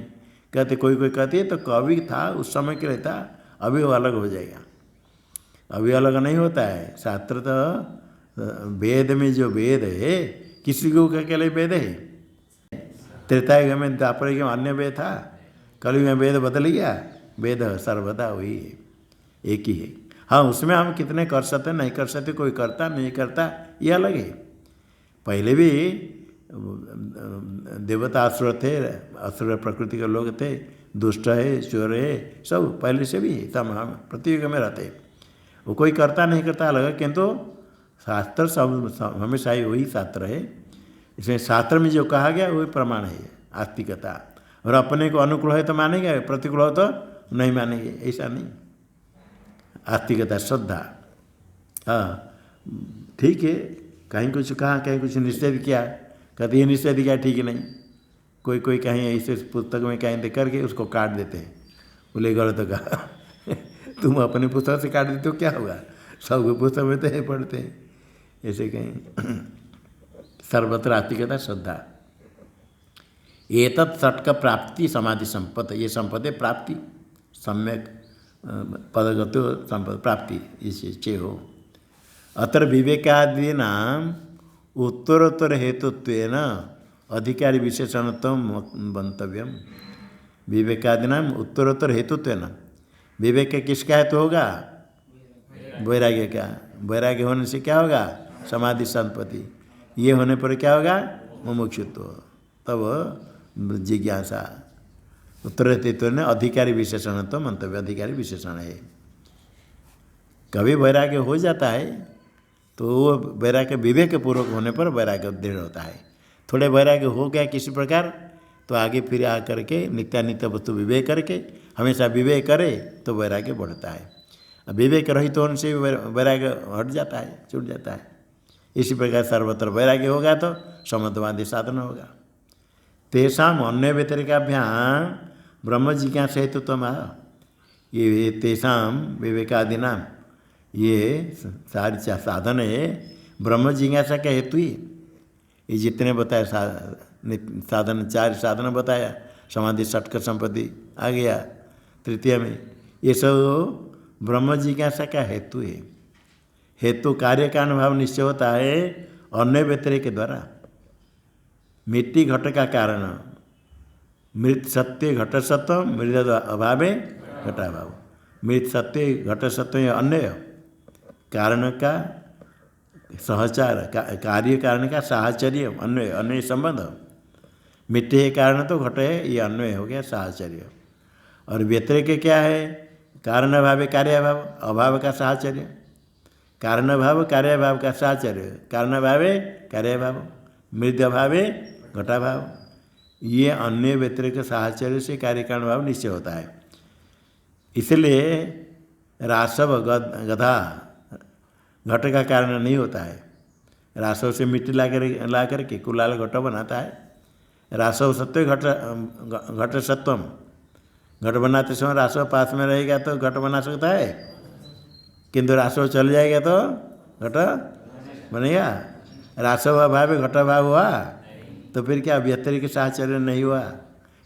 कहते, कोई कहती है तो कभी था उस समय के लिए था, अभी वो अलग हो जाएगा, अभी अलग नहीं होता है। शास्त्र तो वेद में जो वेद है, किसी को के लिए वेद है, त्रेता युग में द्वापर युग में अन्य वेद था, कलयुग में वेद बदल गया, वेद सर्वदा वही है, एक ही है। हाँ, उसमें हम कितने कर सकते नहीं कर सकते, कोई करता नहीं करता ये अलग है। पहले भी देवता असुर थे, असुर प्रकृति के लोग थे, दुष्ट है, चोर है, सब पहले से भी सब हम प्रतियुग में रहते। वो कोई करता नहीं करता अलग है, किंतु शास्त्र सब हमेशा ही वही शास्त्र है। इसमें शास्त्र में जो कहा गया वही प्रमाण है, आस्तिकता। और अपने को अनुकूल है तो मानेंगे, प्रतिकूल हो तो नहीं मानेंगे, ऐसा नहीं। आस्तिकता श्रद्धा, हाँ ठीक है, कहीं कुछ कहा, कहीं कुछ निषेध किया, कहते ये निषेध किया ठीक नहीं, कोई कहीं ऐसे पुस्तक में कहीं दे करके उसको काट देते हैं, बोले गलत कहा। तुम अपने पुस्तक से काट देते हो क्या होगा, सबको पुस्तक में तो पढ़ते हैं, ऐसे कहीं। सर्वत्र आस्तिकता श्रद्धा, एतत् षट्क प्राप्ति समाधि संपद, ये संपद है प्राप्ति, सम्यक पदगतो संपद प्राप्ति, इसे चे हो। अत्र विवेकादीना उत्तरोत्तर हेतुत्वेन अधिकारी विशेषणत्व मंतव्यम। विवेकादीना उत्तरोत्तर हेतुत्वेन, विवेक किसका हेतु होगा, वैराग्य का, वैराग्य होने से क्या होगा, समाधि संपत्ति, ये होने पर क्या होगा, मुमुक्षुत्व, तब जिज्ञासा। उत्तर हेतुत्व ने अधिकारी विशेषण तो मंतव्य, अधिकारी विशेषण है। कभी वैराग्य हो जाता है तो वो वैराग्य विवेक पूर्वक होने पर वैराग्य दृढ़ होता है। थोड़े वैराग्य हो गया किसी प्रकार तो आगे फिर आ करके नित्यानित्य वस्तु विवेक करके हमेशा विवेक करे तो वैराग्य बढ़ता है। विवेक रहित होने से वैराग्य हट जाता है, छूट जाता है। इसी प्रकार सर्वत्र वैराग्य होगा तो समत्वादि साधन होगा। तेषाम अन्य व्यतिरिकाभ्याम ब्रह्म जिज्ञासा हेतु तो ये तेषाम विवेकादीनाम ये सारी साधन है ब्रह्म जिज्ञासा का हेतु ही। ये जितने बताया साधन, 4 साधन बताया, समाधि षटक संपत्ति आ गया तृतीय में, ये सब ब्रह्म जिज्ञासा का हेतु है। हेतु कार्य का अनुभव निश्चय होता है अन्य व्यतिरेक के द्वारा। मिट्टी घट का कारण, मृत सत्य घट सत्व, मृद अभावे घटाभाव। मृत सत्य घट सत्व अन्य कारण का सहचार, कार्य कारण का साहचर्य, अन्वय अन्वय संबंध। मिट्टी के कारण तो घट है, ये अन्वय हो गया साहचर्य। और व्यतिरेक क्या है? कारण अभाव कार्याभाव, अभाव का साहचर्य, कारण अभाव कार्याभाव का साहचर्य, कारण अभाव कार्याभाव, मृद अभावे घटाभाव। ये अन्य व्यतिरेक साहचर्य से कार्य कारण भाव निश्चय होता है। इसलिए रासव गधा घट का कारण नहीं होता है। रासव से मिट्टी ला करके कुलाल घट बनाता है। रासव सत्व घट सत्वम, घट बनाते समय रासव पास में रहेगा तो घट बना सकता है, किंतु रासव चल जाएगा तो घट बनेगा। रासव अभाव घट अभाव हुआ तो फिर क्या व्यतिरिक साहचर्य नहीं हुआ।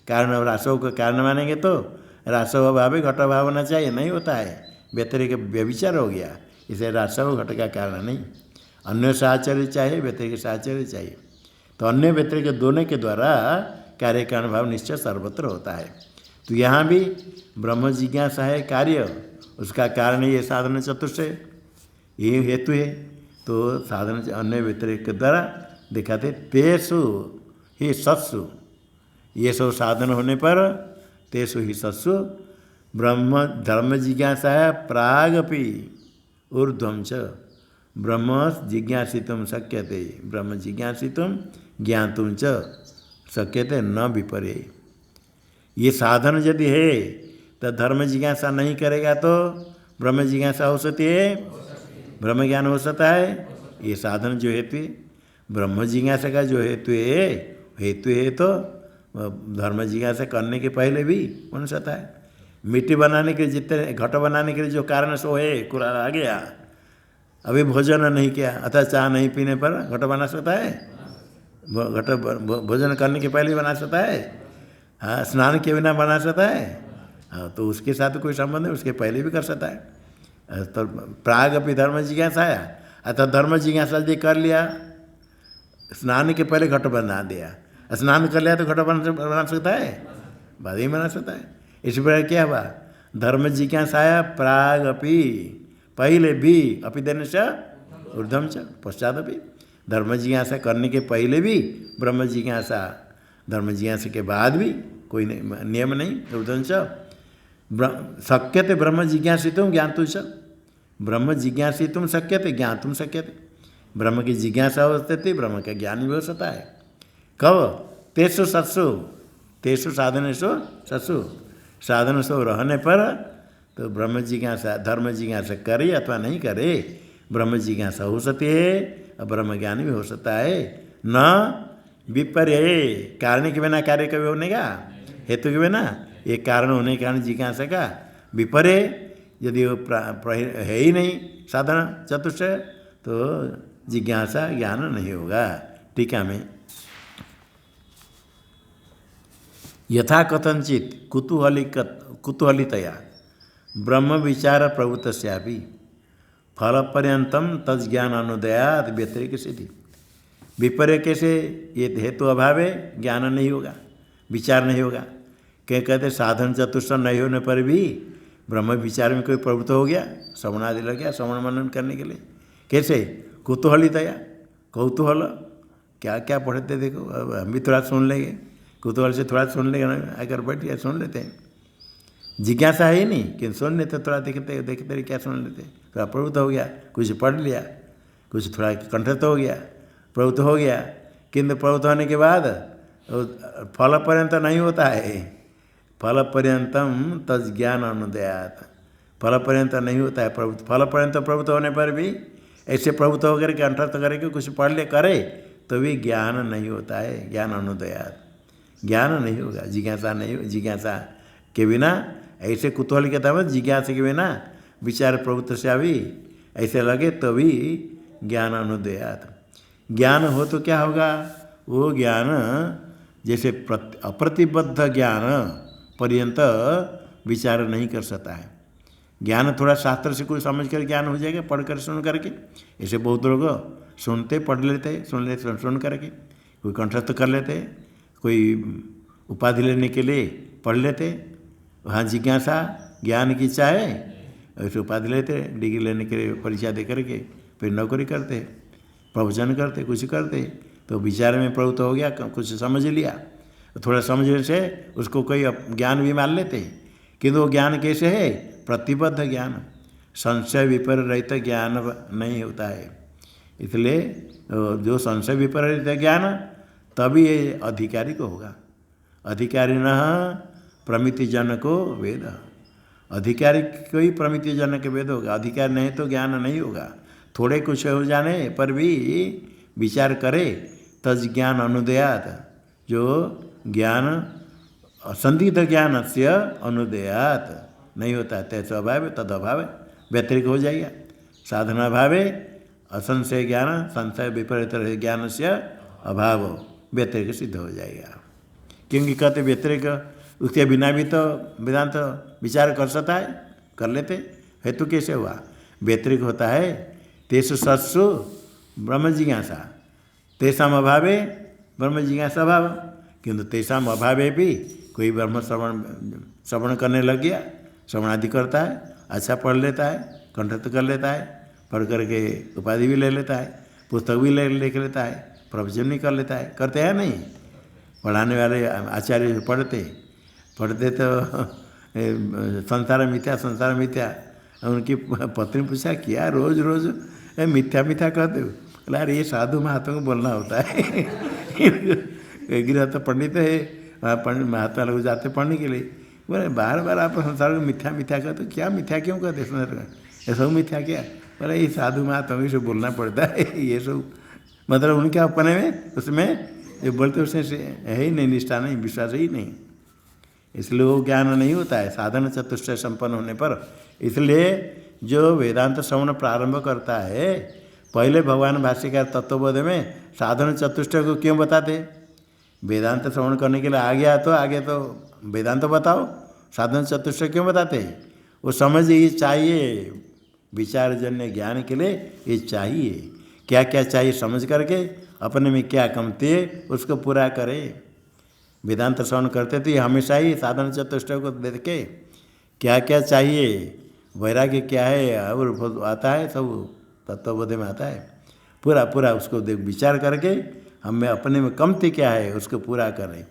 कारण रासव को कारण मानेंगे तो रासव अभाव घट अभाव होना चाहिए, नहीं होता है, व्यतिरिक व्यभिचार हो गया। इसे रासव घट का कारण नहीं, अन्य साहचर्य चाहिए, व्यतिरिक साहचर्य चाहिए। तो अन्य व्यतिरिक दोनों के द्वारा कार्य कारण भाव निश्चय सर्वत्र होता है। तो यहाँ भी ब्रह्म जिज्ञासा है कार्य, उसका कारण ये साधन चतुष्टय, ये हेतु है। तो साधन अन्य व्यतिरिक के द्वारा दिखाते तेसु ही सत्सु, ये सब साधन होने पर तेसु ही सत्सु ब्रह्म धर्म जिज्ञासा है प्रागपि ऊर्ध्वं च ब्रह्म जिज्ञासितुं शक्यते, ब्रह्म जिज्ञासितुं ज्ञातुं च शक्यते न विपरे। ये साधन यदि है तो धर्म जिज्ञासा नहीं करेगा तो ब्रह्म जिज्ञासा हो सकती है, ब्रह्म ज्ञान हो सकता है। ये साधन जो हेतु है, ब्रह्म जिज्ञासा का जो हेतु है तो धर्म जिज्ञासा करने के पहले भी बन सकता है। मिट्टी बनाने के लिए जितने घट बनाने के लिए जो कारण सो है कुरान आ गया, अभी भोजन नहीं किया अथवा चाय नहीं पीने पर घट बना सकता है, घट भोजन करने के पहले बना सकता है, हाँ, स्नान के बिना बना सकता है, हाँ, तो उसके साथ कोई संबंध है, उसके पहले भी कर सकता है। तो प्राग अपनी धर्म जिज्ञासा आया, अतः धर्म जिज्ञासा जी कर लिया, स्नान के पहले घट बना दिया, स्नान कर लिया तो घट बना सकता है, बाद ही बना सकता है। इस प्रकार क्या हुआ, धर्म जिज्ञासा आया प्राग अपि, पहले भी अपि देने से ऊर्ध्वं च पश्चात भी, धर्म जिज्ञासा करने के पहले भी ब्रह्म जिज्ञासा, धर्म जिज्ञासा के बाद भी कोई नियम नहीं, ऊर्ध्वं च शक्यते ब्रह्म जिज्ञासितुं ज्ञातुं च, ब्रह्म जिज्ञासितुं शक्यते ज्ञातुं शक्यते। ब्रह्म की जिज्ञासा हो सकती, ब्रह्म का ज्ञान भी हो सकता है। कब? तेसु सत्सु, तेसु साधनेषु सत्सु, साधन सो रहने पर तो ब्रह्म जिज्ञासा धर्म जिज्ञासा करे अथवा नहीं करे, ब्रह्म जिज्ञासा हो सकती है और ब्रह्म ज्ञान भी हो सकता है। न विपर्य, कारण के बिना कार्य कभी होने का, हेतु के बिना, ये कारण होने के कारण जिज्ञासा का विपर्य यदि वो है ही नहीं साधन चतुष्टय तो जिज्ञासा ज्ञान नहीं होगा। टीका में यथा कथंचित कुतूहलितया ब्रह्म विचार प्रवृत्तस्यापि फलपर्यंतम तज्ज्ञान अनुदयात व्यतिरेक सिद्धि। विपर्य कैसे? ये हेतु अभाव है, ज्ञान नहीं होगा, विचार नहीं होगा। क्या कहते साधन चतुष्ट नहीं होने पर भी ब्रह्म विचार में कोई प्रवृत्त हो गया, श्रवण आदि लग गया श्रवण मनन करने के लिए। कैसे? कुतूहलितया, कौतूहल, क्या क्या पढ़ते देखो, अब हम भी थोड़ा सुन लेंगे, कुतूहल से थोड़ा सुन लेंगे, आकर बैठ गया सुन लेते हैं। जिज्ञासा है ही नहीं कि सुन लेते, थोड़ा देखते देखते क्या सुन लेते, थोड़ा प्रवृत्त हो गया, कुछ पढ़ लिया, कुछ थोड़ा कंठस्थ हो गया, प्रवृत्त हो गया। किंतु प्रवृत्त होने के बाद फल पर्यंत नहीं होता है। फल पर्यंतम तज ज्ञान अनुदयात, फल पर्यंत नहीं होता है प्रभुत्व। फल पर्यंत प्रभुत्व होने पर भी ऐसे प्रभुत्व होकर के कंठस्थ करके कुछ पढ़ ले करे तो भी ज्ञान नहीं होता है। ज्ञान अनुदयात, ज्ञान नहीं होगा, जिज्ञासा नहीं, जिज्ञासा के बिना ऐसे कुतूहल के तब जिज्ञासा के बिना विचार प्रभुत्व से अभी ऐसे लगे तो भी ज्ञान अनुदयात। ज्ञान हो तो क्या होगा, वो ज्ञान जैसे अप्रतिबद्ध ज्ञान पर्यंत विचार नहीं कर सकता है। ज्ञान थोड़ा शास्त्र से कुछ समझ कर ज्ञान हो जाएगा, पढ़ कर सुन करके। ऐसे बहुत लोग सुनते पढ़ लेते, सुन करके, कोई कंठस्थ कर लेते, कोई उपाधि लेने के लिए पढ़ लेते, वहाँ जिज्ञासा ज्ञान की चाहे ऐसे उपाधि लेते, डिग्री लेने के लिए परीक्षा दे करके फिर नौकरी करते, प्रवचन करते, कुछ करते, तो विचार में प्रवृत्त हो गया, कुछ समझ लिया, थोड़ा समझने से उसको कोई ज्ञान भी मान लेते। किंतु वो ज्ञान कैसे है, प्रतिबद्ध ज्ञान, संशय विपरीत ज्ञान नहीं होता है। इसलिए जो संशय विपरीत ज्ञान तभी ये अधिकारी को होगा। अधिकारी न प्रमिति जन को वेद, अधिकारी को ही प्रमिति जन के वेद होगा। अधिकारी नहीं तो ज्ञान नहीं होगा। थोड़े कुछ हो जाने पर भी विचार करे तज ज्ञान अनुदयात, जो ज्ञान असंदिग्ध ज्ञान से अनुदयात नहीं होता, तैसे अभाव तद अभाव व्यतिरिक हो जाएगा। साधना भावे असंशय ज्ञान, संशय विपरीत ज्ञान से अभाव व्यतिरिक सिद्ध हो जाएगा। क्योंकि कहते व्यतिरिक उसके बिना भी तो वेदांत विचार कर सकता है, कर लेते। हेतु कैसे हुआ, व्यतिरिक होता है। तेसु सत्सु ब्रह्म जिज्ञासा, तेषाम अभावे ब्रह्म जिज्ञासा अभाव। किंतु तेषाम अभावे भी कोई ब्रह्म श्रवण करने लग गया, श्रवण आदि करता है, अच्छा पढ़ लेता है, कंठस्थ कर लेता है, पढ़ करके उपाधि भी ले लेता है, पुस्तक भी लिख लेता है, प्रवचन भी कर लेता है, करते हैं नहीं। पढ़ाने वाले आचार्य पढ़ते तो संसार मिथ्या, संसार मिथ्या। उनकी पत्नी पूछा क्या रोज रोज मिथ्या मिथ्या कहते हो? बोला अरे ये साधु महात्मा को बोलना होता है। गृह तो पंडित है, पंडित महात्मा लोग जाते पढ़ने के लिए। बोले बार बार आप संसार को मिथ्या मिथ्या कहते, क्या मिथ्या क्यों कहते संसार, ये सब मिथ्या क्या? बोले ये साधु महात्मा से बोलना पड़ता है। ये सब मतलब उनके अपने में उसमें जो बोलते उसमें है ही नहीं, निष्ठा नहीं, विश्वास ही नहीं। इसलिए वो ज्ञान नहीं होता है साधन चतुष्टय संपन्न होने पर। इसलिए जो वेदांत श्रवण प्रारंभ करता है, पहले भगवान भाष्यकार तत्वबोध में साधन चतुष्टय को क्यों बताते? वेदांत श्रवण करने के लिए आगे तो वेदांत बताओ, साधन चतुष्टय क्यों बताते? वो समझ ये चाहिए, विचारजन्य ज्ञान के लिए ये चाहिए। क्या क्या चाहिए समझ करके अपने में क्या कमती है उसको पूरा करे। वेदांत श्रवण करते तो ये हमेशा ही साधन चतुष्टय को देख के क्या क्या चाहिए, वैराग्य क्या है और आता है, सब तत्वबोध में आता है। पूरा पूरा उसको विचार करके हमें अपने में कमती क्या है उसको पूरा करें,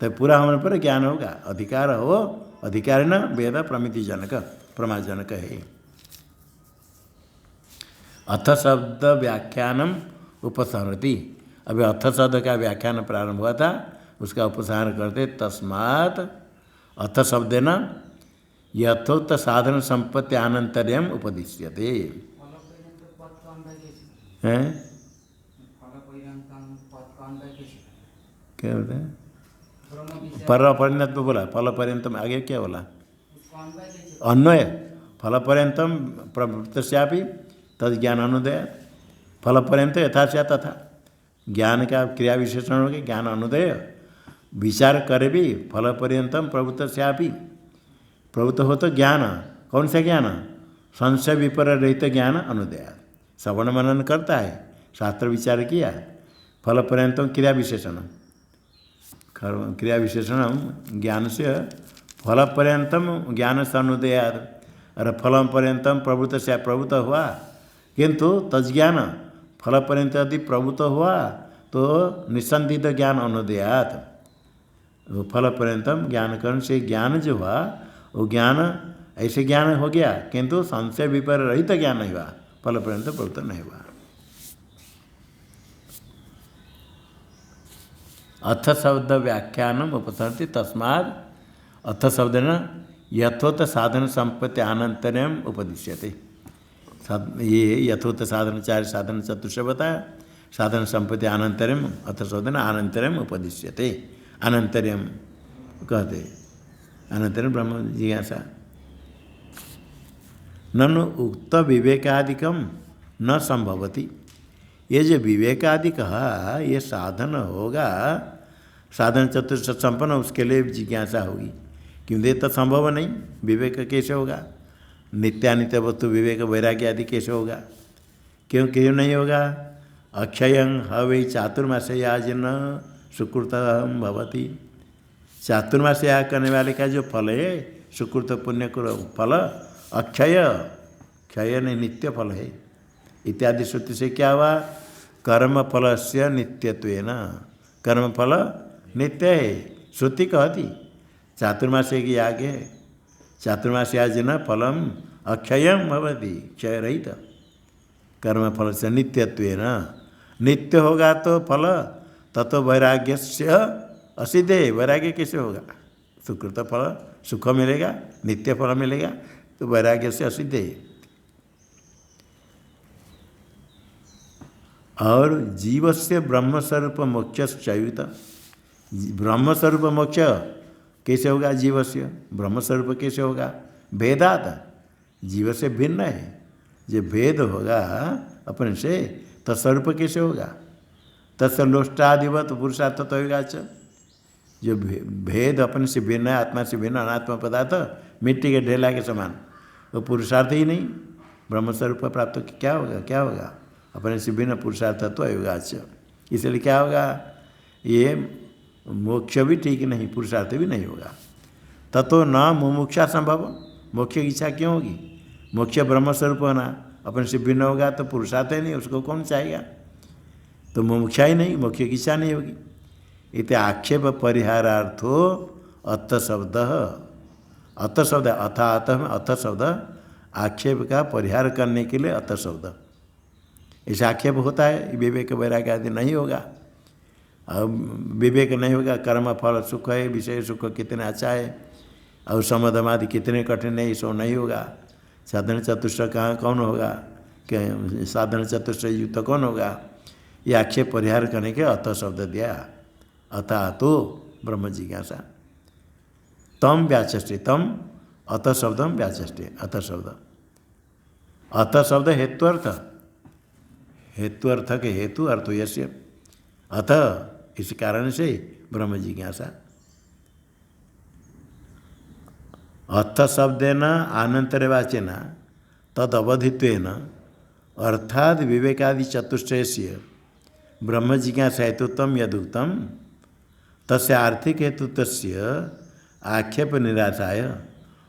तो पूरा होने पर ज्ञान होगा। अधिकार हो, अधिकार न वेद प्रमिति जनक प्रमाजनक है। अथ शब्द व्याख्यानम उपसंहरति। अभी अथ शब्द का व्याख्यान प्रारंभ हुआ था, उसका उपसंहार करते तस्मात् अथ शब्देन यथोक्त साधन संपत्ति आनंतर्यम उपदिश्यते। हैं क्या बोलते हैं? पर पर्यंत बोला, फल पर्यंतम आगे क्या बोला? अन्वय फल पर्यंतम प्रवृत्तस्यापि तद ज्ञान अनुदय, फल पर्यंत यथास्या तथा। ज्ञान का क्रिया विशेषण हो गया ज्ञान अनुदय। विचार करे भी फल पर्यंतम प्रवृत्तस्यापि, प्रवृत्त हो तो ज्ञान, कौन सा ज्ञान? संशय विपर रहित ज्ञान अनुदय। श्रवण मनन करता है, शास्त्र विचार किया, फल पर्यंतम क्रिया विशेषण, क्रिया विशेषण ज्ञान से फल पर्यंतम ज्ञान से अनुदयात। और फल पर्यंतम प्रवृत्त से प्रवृत्त हुआ, किंतु तज्ज्ञान फल पर्यंत यदि प्रवृत्त हुआ तो निसंदिग्ध ज्ञान अनुदयात। फल पर्यंतम ज्ञान करण से ज्ञान जो हुआ वो ज्ञान ऐसे ज्ञान हो गया, किंतु संशय विपर रहित ज्ञान नहीं हुआ, फल पर्यंत प्रवृत्त नहीं हुआ। अथ शब्द व्याख्यानम उपसरति तस्माद् अथ शब्द न यथोत साधन संपत्ति अनंतरम उपदिश्यते। ये यथोत साधन चार साधन चतुष्ट बताया, साधन संपत्ति अनंतरम अथ शब्द न अनंतरम उपदिश्यते। अनंतरम कहते अनंतरम ब्रह्म जिज्ञासा। ननु उक्त विवेकादिकम न संभवति। ये जो विवेकादि कहा ये साधन होगा, साधन चतुष्ट संपन्न, उसके लिए जिज्ञासा होगी, क्योंकि तो संभव नहीं। विवेक कैसे होगा? नित्यानित्य वस्तु विवेक वैराग्य आदि कैसे होगा? क्यों नहीं होगा? अक्षयं हवै चातुर्मास्य याजन सुकृत भवति। चातुर्मास्य याग करने वाले का जो फल है, सुकृत पुण्य फल अक्षय, क्षय नहीं नित्य फल है। इत्यादि श्रुति से क्या हुआ? कर्म फल से नित्यत्वेन, कर्म फल नित्य है। श्रुति कहती चातुर्मास्य की याग है, चातुर्मास्याजिन फलम अक्षयम भवति, क्षय रहित। कर्म फल से नित्यत्वेन, नित्य होगा तो फल ततो वैराग्य से असिद्धे। वैराग्य कैसे होगा? सुकृत फल सुख मिलेगा, नित्य फल मिलेगा, तो वैराग्य से असिद्धे। और जीव से ब्रह्मस्वरूप मोक्षश्चयुत। ब्रह्मस्वरूप मोक्ष कैसे होगा? जीव से ब्रह्मस्वरूप कैसे होगा? भेदात, जीव से भिन्न है। जो भेद होगा अपने से, तत्स्वरूप कैसे होगा? तत्सलोष्टाधिवत पुरुषार्थ तो होगा। जो भेद अपने से भिन्न है, आत्मा से भिन्न अनात्मा पदार्थ मिट्टी के ढेला के समान, वो पुरुषार्थ ही नहीं। ब्रह्मस्वरूप प्राप्त क्या होगा? क्या होगा? अपने से भिन्न पुरुषार्थ तो अयोगाच। इसलिए क्या होगा? ये मोक्ष भी ठीक नहीं, पुरुषार्थ भी नहीं होगा। ततो न मुमुक्षा संभव। मोक्ष की इच्छा क्यों होगी? मोक्ष ब्रह्मस्वरूप होना, अपने से भिन्न होगा तो पुरुषार्थ ही नहीं, उसको कौन चाहेगा? तो मुमुक्षा ही नहीं, मोक्ष की इच्छा नहीं होगी। इति आक्षेप परिहारार्थो अथ शब्द। अथ शब्द अथात में अथ शब्द आक्षेप का परिहार करने के लिए अथ शब्द। ऐसा आक्षेप होता है, विवेक वैराग्य आदि नहीं होगा। अब विवेक नहीं होगा, कर्म फल सुख है, विषय सुख कितने अच्छा है, और समाधि कितने कठिन है, ये सब नहीं होगा। साधन चतुष्ट कहाँ कौन होगा? क्या साधन चतुष्ट युक्त कौन होगा? ये आक्षेप परिहार करने के अथ शब्द दिया। अतः तो ब्रह्म जिज्ञासा। तम व्याचष्टे, तम अथ शब्दम व्याचष्टे। अथ शब्द, अथ शब्द हेत्वर्थ, हेत्वर्थ के हेतु अर्थ यस्य। अतः इस कारण से ब्रह्म जिज्ञासा। अर्थ शब्देन आनंतरवाचेन तद अवधित्वेन अर्थात विवेकादि चतुष्टयस्य ब्रह्म जिज्ञासा हेतुत्वम यदुक्तम तस्य आर्थिक हेतुत्वस्य आक्षेप निराशाय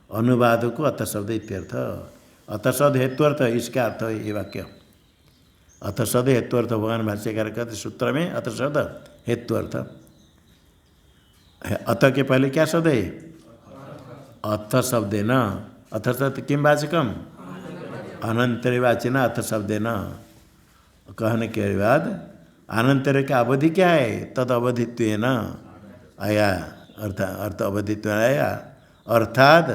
अनुवाद को अथ शब्द इत्यर्थ। अथ शब्द हेत्वर्थ, इसका अर्थ है ये वाक्य। अथ शब्द हेत्वर्थ, भगवान भाष्यकार कहते सूत्र में अथ शब्द हेत्वर्थ। अथ के पहले क्या शब्द है? अथ शब्देन। अथ शब्द किम वाचकम? अनंतरवाचिना अथ शब्देन। कहने के बाद अनंतर का अवधि क्या है? तद अवधित्वेन आया, अर्थ अवधित्व आया। अर्थात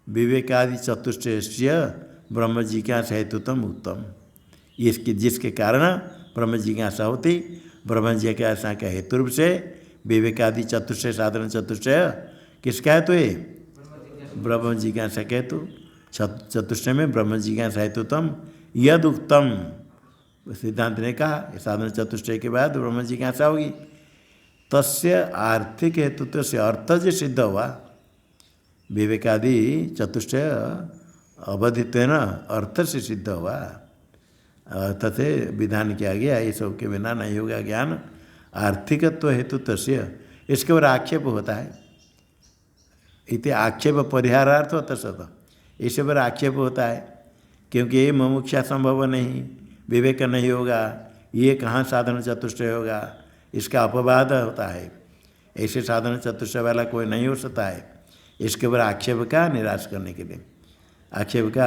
विवेकादि चतुष्टयस्य ब्रह्म जिज्ञासा हेतुत्वम उत्तम। इसके जिसके कारण ब्रह्म जिज्ञासा होती, ब्रह्म जिज्ञासा के हेतु रूप से विवेकादि चतुष्टय साधन चतुष्टय किसका हेतु है? ब्रह्म जिज्ञासा के हेतु। चतुष्टय में ब्रह्म जिज्ञासा हेतुत्वम यद उत्तम। सिद्धांत ने कहा साधन चतुष्टय के बाद ब्रह्म जिज्ञासा होगी। तस्य आर्थिक हेतुत्व से अर्थ जो सिद्ध हुआ, विवेकादि चतुष्टय अवधित्वेन अर्थ से सिद्ध हुआ, अर्थ से विधान किया गया। ये सब के बिना नहीं होगा ज्ञान। आर्थिकत्व हेतुत्व से इसके ऊपर आक्षेप होता है। इति आक्षेप परिहारार्थ होता सत, इसे पर आक्षेप होता है, क्योंकि ये मुमुक्षा संभव नहीं, विवेक नहीं होगा, ये कहाँ साधन चतुष्टय होगा, इसका अपवाद होता है। ऐसे साधन चतुष्टय वाला कोई नहीं हो सकता है। इसके ऊपर आक्षेप का निराश करने के लिए, आक्षेप का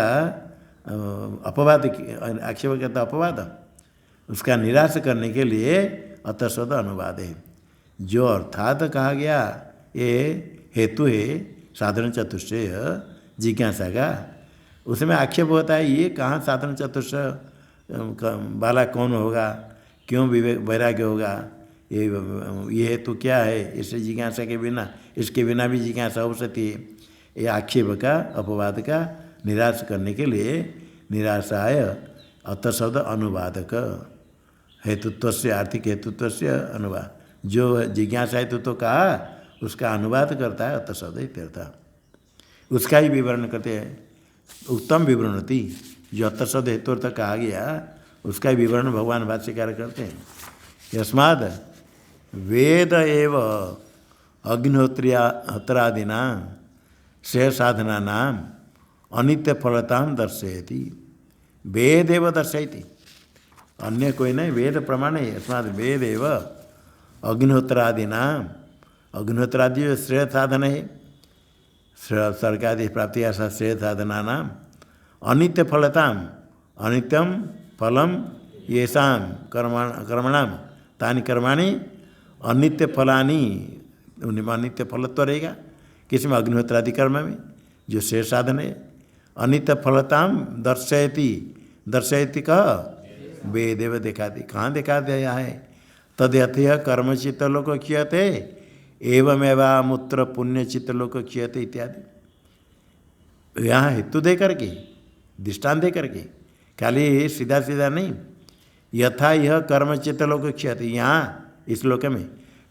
अपवाद, आक्षेप का तो अपवाद, उसका निराश करने के लिए अतः शब्द अनुवाद है। जो अर्थात कहा गया ये हेतु है साधन चतुष्टय जिज्ञासा का, उसमें आक्षेप होता है ये कहाँ साधन चतुष्टय वाला कौन होगा, क्यों विवेक वैराग्य होगा, ये हेतु क्या है, इससे जिज्ञासा के बिना, इसके बिना भी जिज्ञासा हो सकती है। ये आक्षेप का अपवाद का निराश करने के लिए निराशाय अत शब्द अनुवादक हेतुत्व से आर्थिक हेतुत्व से अनुवाद, जो जिज्ञासा हेतु तो कहा उसका अनुवाद करता है अत शब्द इत्यर्थ, उसका ही विवरण करते हैं। उत्तम विवरण होती जो अत शब्द हेतुर्थ कहा गया उसका ही विवरण भगवान भाष्यकार करते हैं। यस्माद् वेद एव अग्निहोत्रादिना श्रेय साधना नाम अनित्य फलता दर्शयति, वेद एव दर्शयति, अन्य कोई नहीं, वेद प्रमाण है। अस्मात् वेद एव अग्निहोत्रादिना, अग्निहोत्रादि जो श्रेय साधन है, स्वर्गादि प्राप्ति ऐसा श्रेय साधना नाम अनित्य फलताम, अनित्यम फलम येषां कर्मणाम तानि कर्माणि अनित्य फलानि, उनमें अनित्य फलत्व रहेगा। किसमें? अग्निहोत्रादि कर्म में जो श्रेय साधन है। अनित्य फलताम दर्शयति, दर्शयति कह वेदेव दिखाती, कहाँ दिखा दिया है? तद्यथय कर्मचित्त लोक क्रियते एवमेवा मूत्र पुण्य चित्त लोक क्रियते इत्यादि। यहाँ हेतु दे करके, दृष्टांत दे करके, खाली सीधा सीधा नहीं। यथा यह कर्मचित्त लोक क्रियते, यहाँ इस लोक में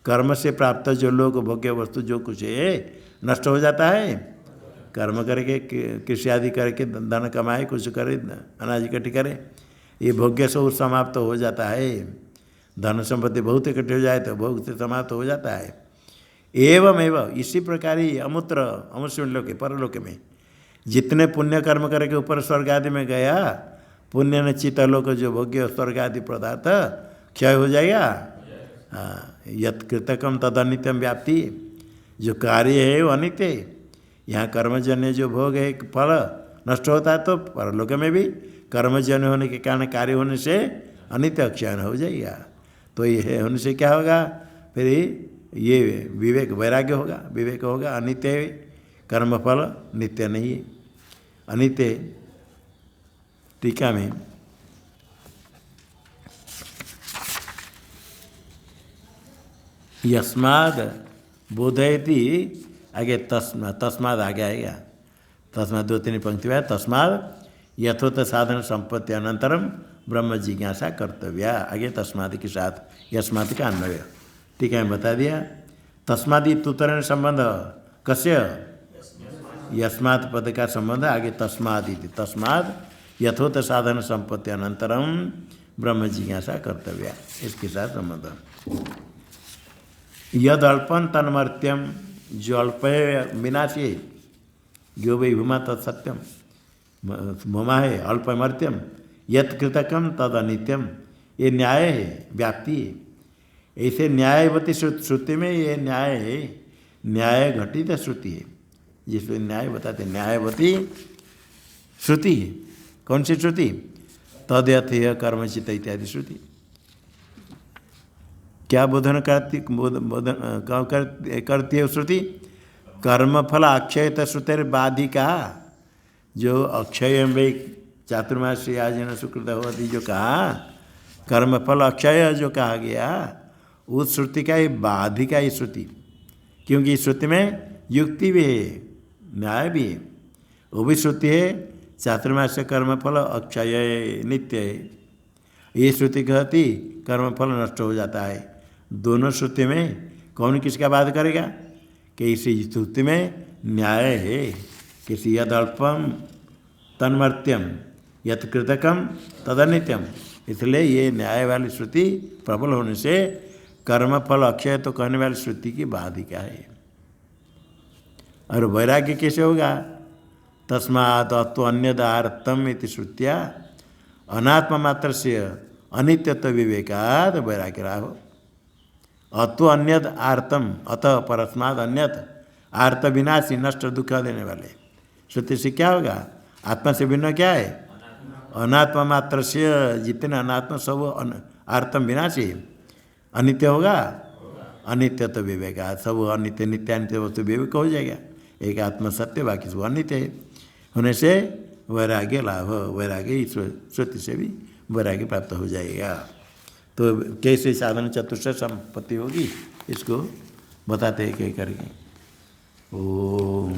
कर्म से प्राप्त जो लोक भोग्य वस्तु जो कुछ है नष्ट हो जाता है। कर्म करके कृषि आदि करके धन कमाए, कुछ करे, अनाज इकट्ठी करे, ये भोग्य सब समाप्त हो जाता है। धन संपत्ति बहुत इकट्ठी हो जाए तो भोग से समाप्त हो जाता है। एवं एवं इसी प्रकार ही अमूत्र अमुष्य लोक परलोक में जितने पुण्य कर्म करके ऊपर स्वर्ग आदि में गया, पुण्य ने चित्त लोक जो भोग्य स्वर्ग आदि पदार्थ क्षय हो जाएगा। हाँ, यत् कृतकम तद अनित्यम व्याप्ति, जो कार्य है वो अनित्य है। यहाँ कर्मजन्य जो भोग है फल नष्ट होता है, तो परलोक में भी कर्मजन्य होने के कारण कार्य होने से अनित्य क्षय हो जाएगा। तो ये होने से क्या होगा? फिर ये विवेक वैराग्य होगा, विवेक होगा। अनित्य है, कर्मफल नित्य नहीं है, अनित्य है। टीका में यस्माद् बोधयति आगे तस्माद् आगे आएगा, तस्माद् 2-3 पंक्ति है। तस्माद् यथोक्त साधन संपत्ति अनंतरम ब्रह्म जिज्ञासा कर्तव्या, आगे तस्मादि के साथ यस्मात् का अन्वय ठीक है बता दिया। तस्मादि तुतरण संबंध कस्य? यस्मात् पद का संबंध आगे तस्मादि, तस्माद् यथोक्त साधन संपत्ति अनंतरम ब्रह्म जिज्ञासा कर्तव्या, इसके साथ संबंध। यद अल्पन तन्मर्त्यम, जो अल्प है विनाशी, जो वही भूमा तत्सत्यम, भूमा है अल्पमर्त्यम, यत कृतकम तद अनित्यम, ये न्याय है, व्याप्ति है। ऐसे न्यायवती श्रुति में ये न्याय है, न्याय घटित श्रुति है, जिसमें न्याय बताते न्यायवती श्रुति है। कौन सी श्रुति? तद्यथेय कर्मचित इत्यादि श्रुति। क्या बोधन करती, करती है श्रुति? कर्मफल अक्षयत श्रुतिर बाधिका, जो अक्षय में चातुर्मासी आजन सुकृत होती जो कहा, कर्मफल अक्षय जो कहा गया, उस श्रुति का ही बाधिका ही श्रुति, क्योंकि इस श्रुति में युक्ति भी है, न्याय भी है। वो भी श्रुति है चातुर्मास्य कर्मफल अक्षय नित्य है। ये श्रुति कहती कर्मफल नष्ट हो जाता है। दोनों श्रुति में कौन किसका बाध करेगा? कि इसी श्रुति में न्याय है, किसी यद अल्पम तन्मर्त्यम यत कृतकम तदनित्यम, इसलिए ये न्याय वाली श्रुति प्रबल होने से कर्मफल अक्षय तो कहने वाली श्रुति की बाधिका है। और वैराग्य कैसे होगा? तस्मात् अत्व अन्यदार्थम इति श्रुत्या अनात्म मात्र से अनित्यत्व विवेकाद वैराग्य राहो। अत्व अन्यद आर्तम, अतः परस्माद अन्यत, आर्त विनाशी नष्ट दुख देने वाले। श्रुति से क्या होगा? आत्मा से भिन्न क्या है? अनात्मा मात्र से, जितने अनात्मा सब आर्तम विनाशी, अनित्य होगा। अनित्य तो विवेक, सब अनित्य नित्यानित्य वस्तु विवेक हो जाएगा। एक आत्मा सत्य, बाकी सब अनित्य है। होने से वैराग्य लाभ, वैराग्य ईश्वर श्रुति से भी वैराग्य प्राप्त हो जाएगा। तो कैसे साधन चतुष्ट संपत्ति होगी इसको बताते हैं कह करके। ओम